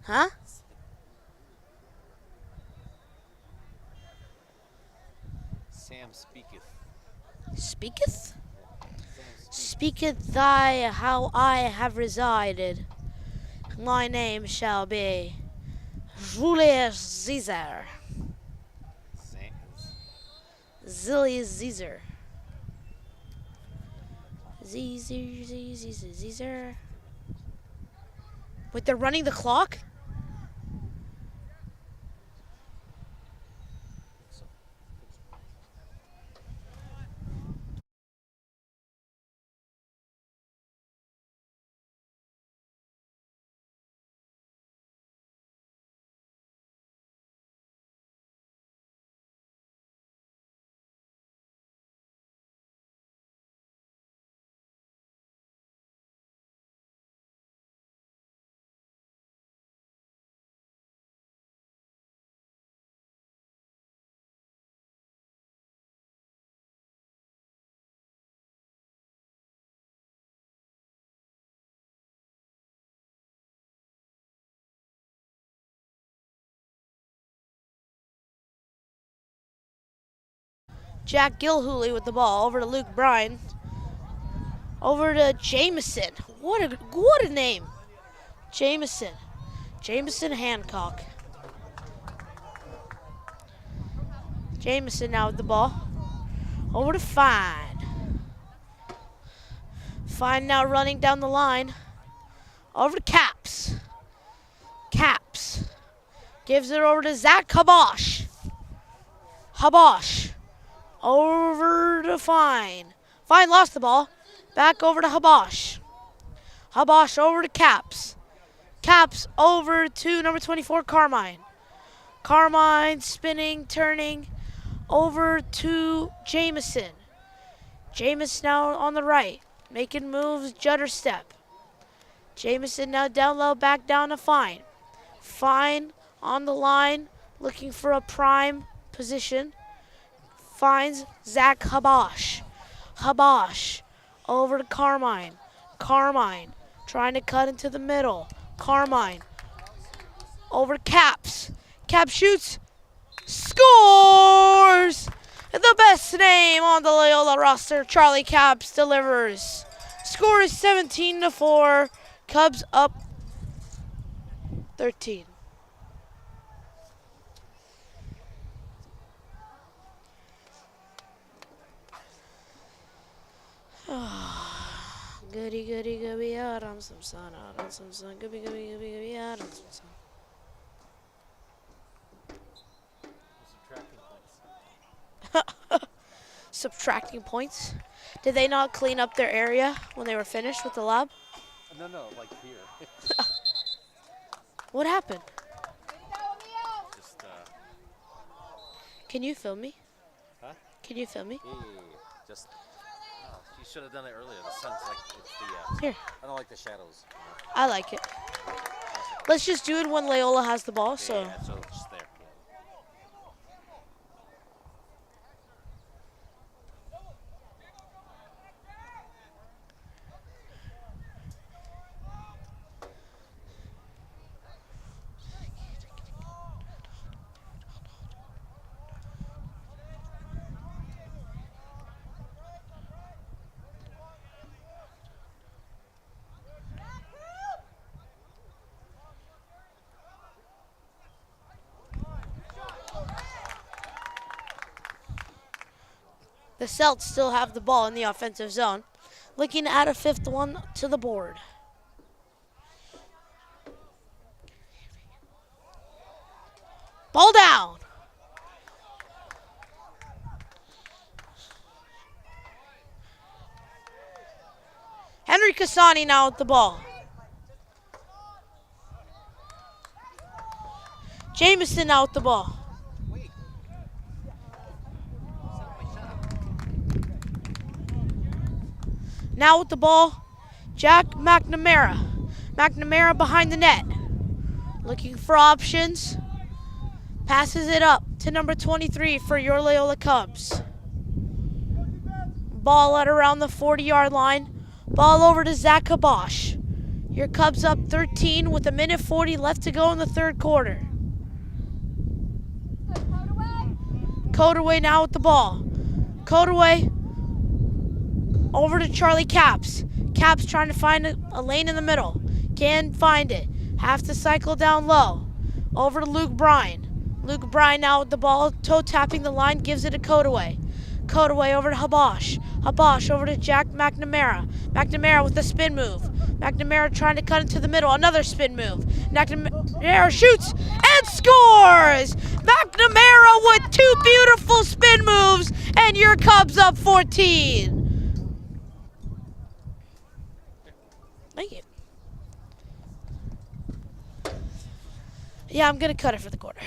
Huh? Sam speaketh. Speaketh? Sam speaketh. Speaketh thy how I have resided. My name shall be Julius Caesar. Sam. Zilius Caesar. Caesar. Wait, they're running the clock? Jack Gilhooly with the ball over to Luke Bryan. Over to Jameson. What a name. Jameson Hancock. Jameson now with the ball. Over to Fine. Fine now running down the line. Over to Caps. Caps. Gives it over to Zach Habosh. Habosh. Over to Fine. Fine lost the ball. Back over to Habosh. Habosh over to Caps. Caps over to number 24, Carmine. Carmine spinning, turning. Over to Jameson. Jameson now on the right. Making moves, judder step. Jameson now down low, back down to Fine. Fine on the line, looking for a prime position. Finds Zach Habosh. Habosh over to Carmine. Carmine trying to cut into the middle. Carmine over to Caps. Caps shoots. Scores! The best name on the Loyola roster, Charlie Caps, delivers. Score is 17-4. Cubs up 13. Goody, goody, goody, out on some sun, goody, goody, goody, goody, out on some sun. Subtracting points. Did they not clean up their area when they were finished with the lab? No, like here. What happened? Just Can you film me? Huh? Can you film me? Yeah. Just. Oh, you should have done it earlier. The sun's like it's the. Here. I don't like the shadows. I like it. Let's just do it when Loyola has the ball. So Yeah, so it's just there. the Celts still have the ball in the offensive zone. Looking to add a fifth one to the board. Ball down. Henry Casani now with the ball. Jameson now with the ball. Wait. Now with the ball, Jack McNamara. McNamara behind the net. Looking for options. Passes it up to number 23 for your Loyola Cubs. Ball at around the 40-yard line. Ball over to Zach Kabosh. Your Cubs up 13 with a minute 40 left to go in the third quarter. Codaway now with the ball. Codaway over to Charlie Caps. Caps trying to find a lane in the middle. Can't find it. Have to cycle down low. Over to Luke Bryan. Luke Bryan now with the ball. Toe tapping the line. Gives it to Codaway. Codaway over to Habosh. Habosh over to Jack McNamara. McNamara with the spin move. McNamara trying to cut into the middle. Another spin move. McNamara shoots and scores! McNamara with two beautiful spin moves, and your Cubs up 14. Thank you. Yeah, I'm going to cut it for the quarter.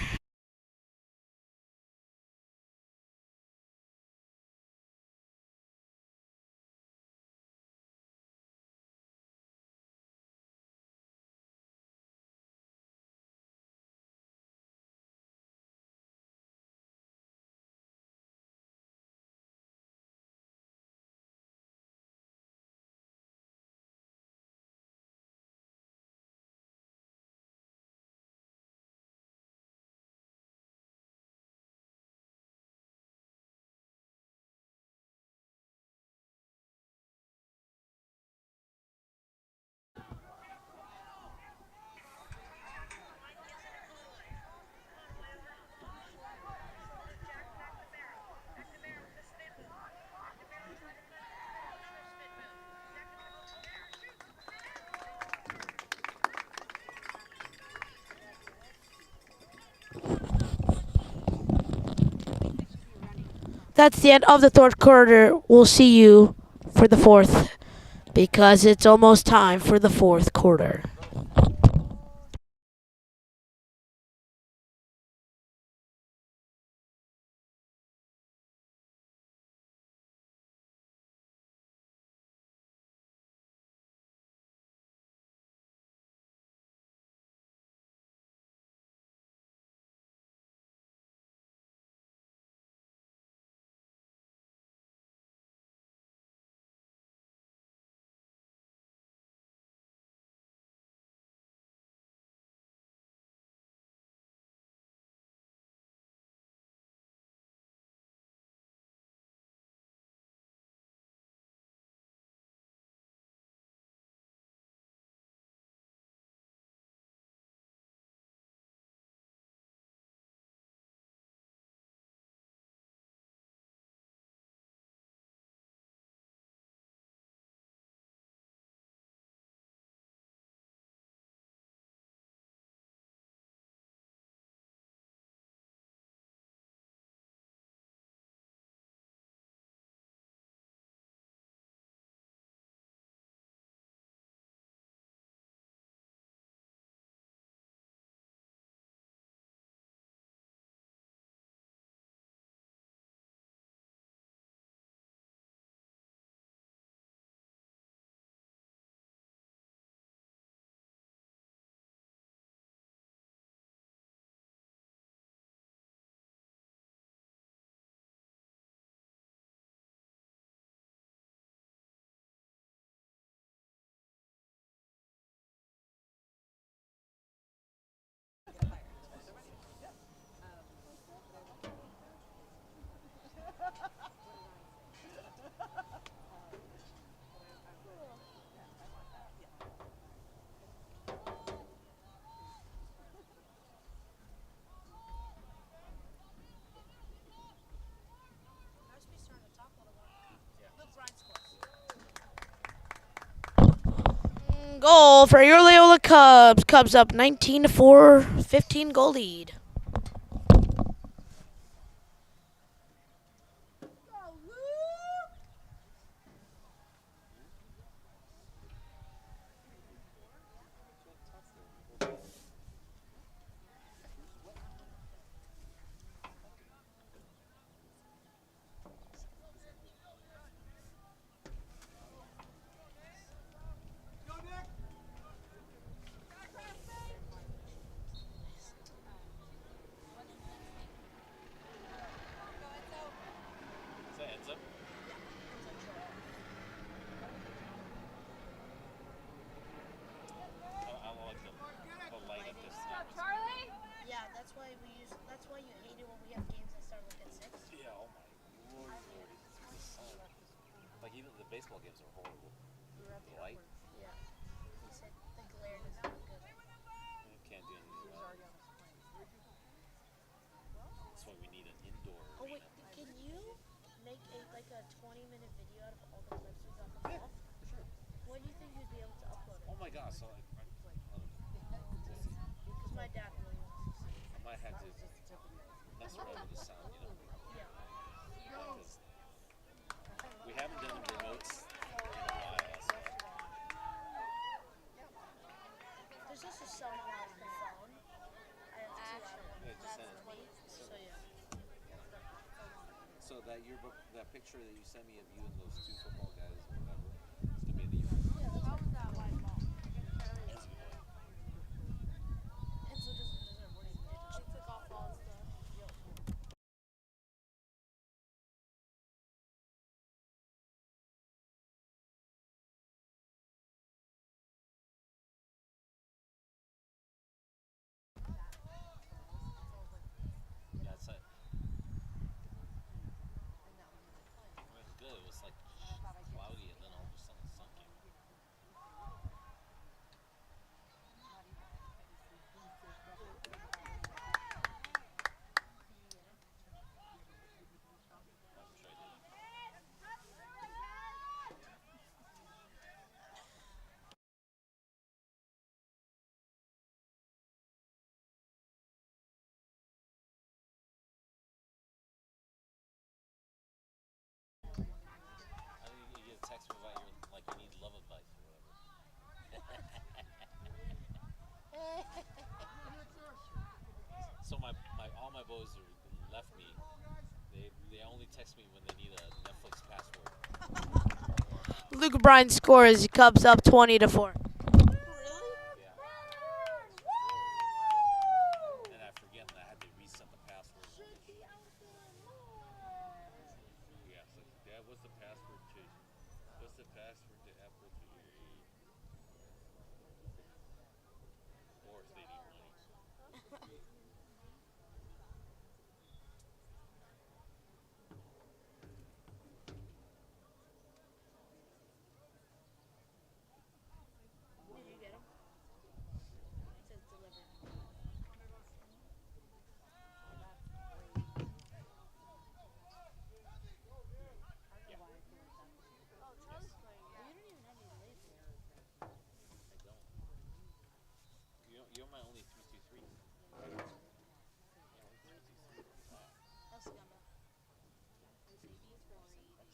That's the end of the third quarter. We'll see you for the fourth because it's almost time for the fourth quarter. Goal for your Loyola Cubs. Cubs up 19-4, 15-goal lead. Yeah, that's why you hate it when we have games that start like at 6. Yeah, oh my lord, lordy. It's the sun. Like, even the baseball games are horrible. The light? Yeah. He said the glare is not good. You can't do anything about it. That's why we need an indoor Oh wait, arena. can you make a 20-minute video out of all the clips we got from Yeah, golf? for sure. When do you think you'd be able to upload it? Oh my gosh, so I don't know. Because my dad really wants to see it. I might have to just mess around with the sound, you know? Yeah. Because we haven't done the remotes in a while, so. There's also someone else the phone. I have 2 out of them. Yeah, just send That's it. me. So yeah. So that yearbook, that picture that you sent me of you and those 2 football guys or whatever, it's the bit that you. How was that white ball? That's a good one. Enzo doesn't work. They took off all his stuff. Yeah, it's like. It was good. It was like cloudy, and then all of a sudden the sun came. I'm sure I did. I think you get a text me about your like you need love advice or whatever. So my all my boys are left me. They only text me when they need a Netflix password. Luke Bryan scores. Cubs up 20-4. Really? Yeah. And I forget and I had to reset the password. Yeah, so Dad, what's the password to Apple TV? Of course they need money. Did you get him? It says delivered. I don't. You're my only 323. Yeah, only 323. Wow. How's Scumba? That sounds like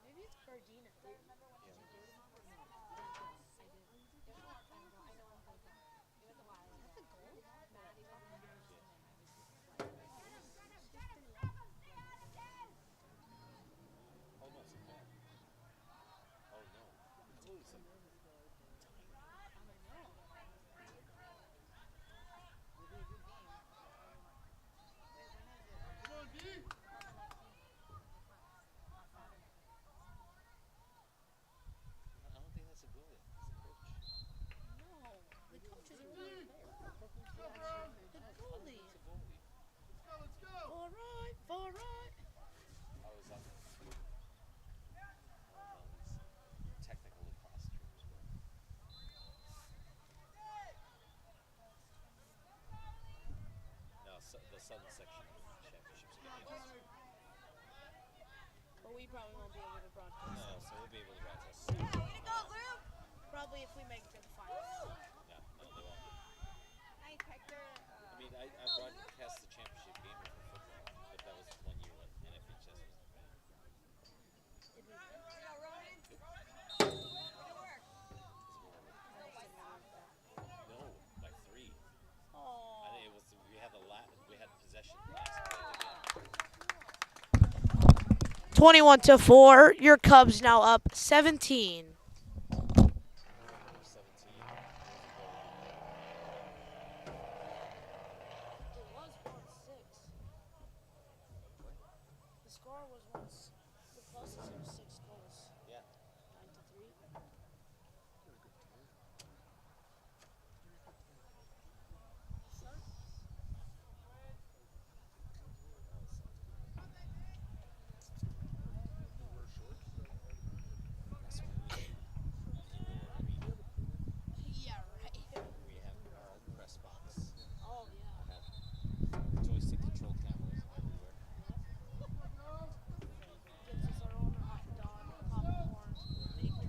Maybe it's Cardina. oh no, it's a bad. Oh no. It's a I don't think that's a goalie. It's a coach. No, the coach is a really player. The goalie. It's a goalie. All right, all right. Oh, is that? Oh no, these technical lacrosse terms. No, the Southern Section Championships. But we probably won't be able to broadcast. No, so we'll be able to broadcast. Way to go, Luke! Probably if we make it to the finals. No, they won't. Nice, Hector. I mean, I broadcast the championship game for football, but that was 1 year when NFHS wasn't ready. Way to go, Ronan. Good work. No, by 3. I Oh. think it was we had possession last play of the game. 21-4. Your Cubs now up 17. 17. It was 1-6. The score was once the closest was 6 goals. Yeah. 9-3. Yeah, right. We have our own press box. Oh yeah. I have joystick control cameras everywhere. Gives us our own hot dog, popcorn, maker.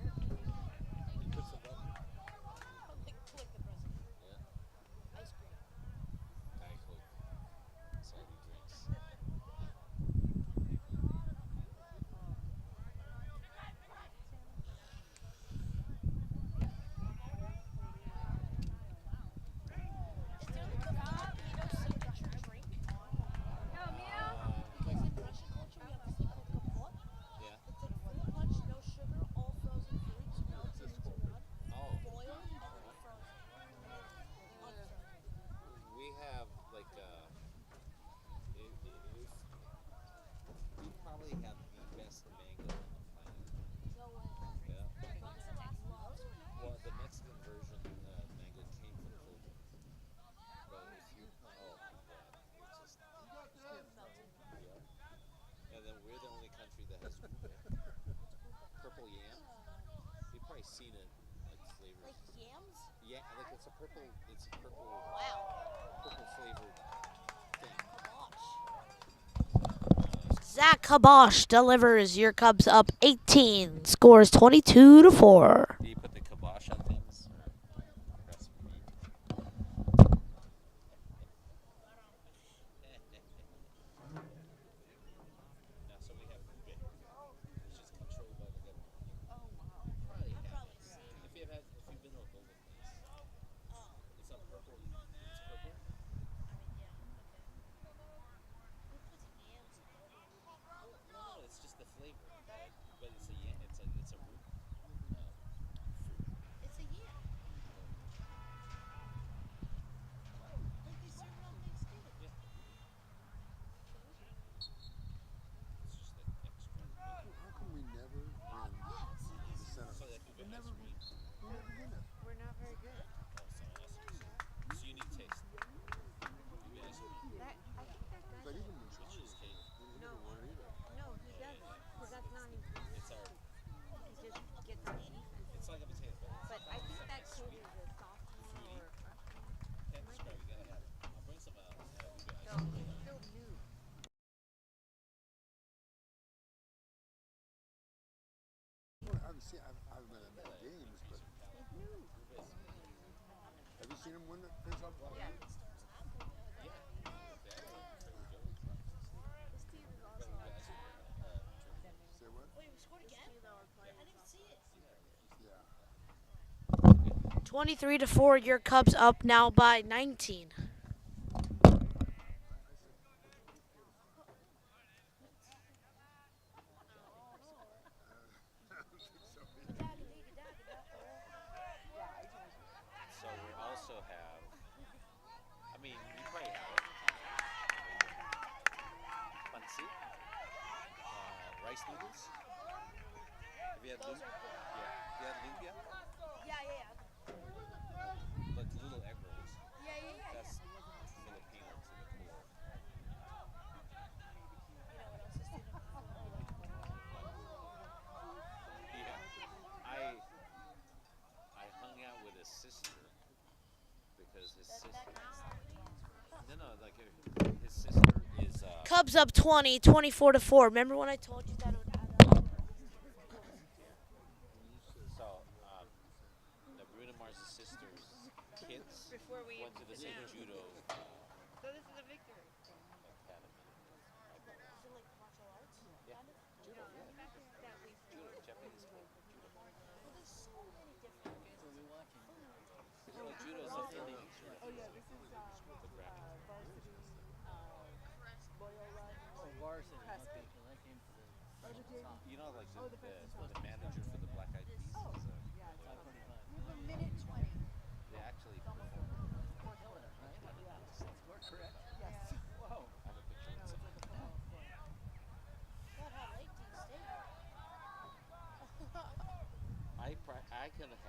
Click the president. Yeah. Ice cream. Diet Coke. Salty drinks. Is there like a Filipino signature drink? Go, meow. Because in Russian culture we have this thing called kaput. Yeah. It's like fruit punch, no sugar, all frozen fruits melted into one, Oh. boiled, and then frozen. Unfrozen. We have like we probably have the best mango on the planet. No way. Yeah. What's the next love? Well, the Mexican version mango came from the Philippines. But if you oh my god, it's just yeah. And then we're the only country that has purple yam. You've probably seen it like flavors. Like yams? Yeah, like it's a purple Wow. purple flavored thing. Zach Kabosh delivers. Your Cubs up 18. Scores 22-4. Do you put the kibosh on things? Crespi. Now, so we have ube, which is controlled by the government. Oh, wow. Probably have it. If you've been to a golden place, it's a purple. It's purple. No, it's just the flavor. But it's a yam. It's a root. It's a yam. Like they serve it on Thanksgiving. Yeah. It's just like extra. How come we never win the center? So that ube ice never cream. We never win it. We're not very good. So you need taste. Ube ice cream. I think that guy. But even when With cheesecake. we never won either. No, he doesn't. Because that's not his. It's our. He just gets on defense. It's like a potato. But I think that kid is a sophomore or Can't describe. You gotta have it. I'll bring some ube ice so cream. he's still new. I haven't seen. I've been in the games, but He's new. have you seen him win the face-off? Yeah. Say what? Wait, we scored again? I didn't see it. Yeah. 23-4. Your Cubs up now by 19. So we also have. I mean, you probably have it. Pancit. Rice noodles. Have you had lumpia? Yeah. You had lumpia? Yeah. Like little egg rolls. Yeah. That's Filipino to the core. Yeah. I hung out with his sister because his sister. No, like his sister is. Cubs up 20, 24-4. Remember when I told you that it would add up? say judo So this is a victory. academy. Is it like martial arts? Yeah. Kind of? Judo, yeah. That we Judo, Japanese judo. Well, there's so many different. Well, judo is a Philly judo. Oh yeah, this is The grabbing. varsity Loyola. Oh, varsity. Crespi. Okay, so that came to the You know, like Oh, the the first manager for the Black Eyed Peas. Oh, is, yeah. It's 5:45. we have a minute 20. they actually perform. Killing it, right? Score correct. Yes. Whoa. I have a picture No, of it's like a football score. God, how late do you stay? I could have a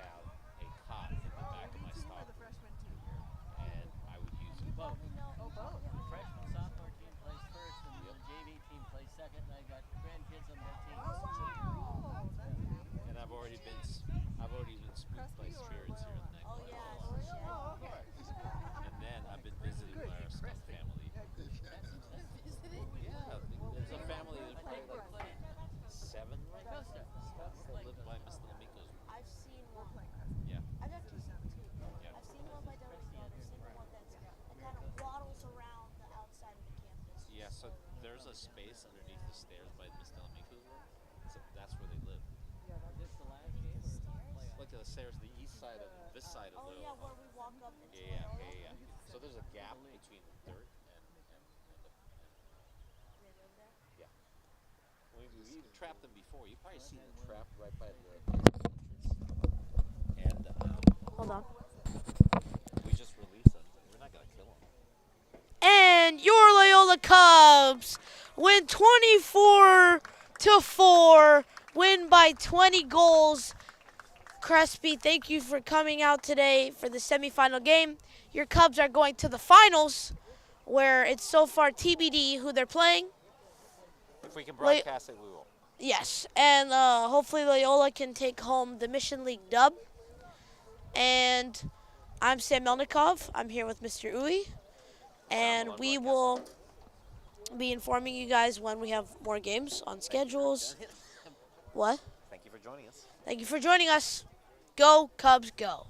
cot in the back of my Team or stock, the freshman team? and I would use it. Both. Oh, both. The freshman, sophomore team plays first, and the JV team plays second, and I got grandkids on both teams. Oh, that's nice. And I've already been spooked by Crespi or spirits here in the neck. Oh, yeah. Oh, okay. And then I've been visited by our skunk family. Yeah, there's a family that's probably like 7 right now. Skunks that live by Miss Little Miko's. I've seen one. Yeah. I've actually seen two. Yeah. I've seen one by Devil's Dog. I've seen the one that kind of waddles around the outside of the campus. Yeah, so there's a space underneath the stairs by Miss Delamiko's room. So that's where they live. Is this the last game or is it the playoff? Look at the stairs, the east side of this side of Oh, the. yeah, where we walk up into Yeah, Loyola. yeah. So there's a gap between the dirt and Right over there. yeah. We've trapped them before. You've probably seen them trapped right by the entrance. And Hold on. we just release them. We're not gonna kill them. And your Loyola Cubs win 24-4, win by 20 goals. Crespi, thank you for coming out today for the semifinal game. Your Cubs are going to the finals, where it's so far TBD who they're playing. If we can broadcast it, we will. Yes, and hopefully Loyola can take home the Mission League dub. And I'm Sam Melnikov. I'm here with Mr. Uwe. And on we broadcast. will be informing you guys when we have more games on schedules. What? Thank you for joining us. Thank you for joining us. Go, Cubs, go.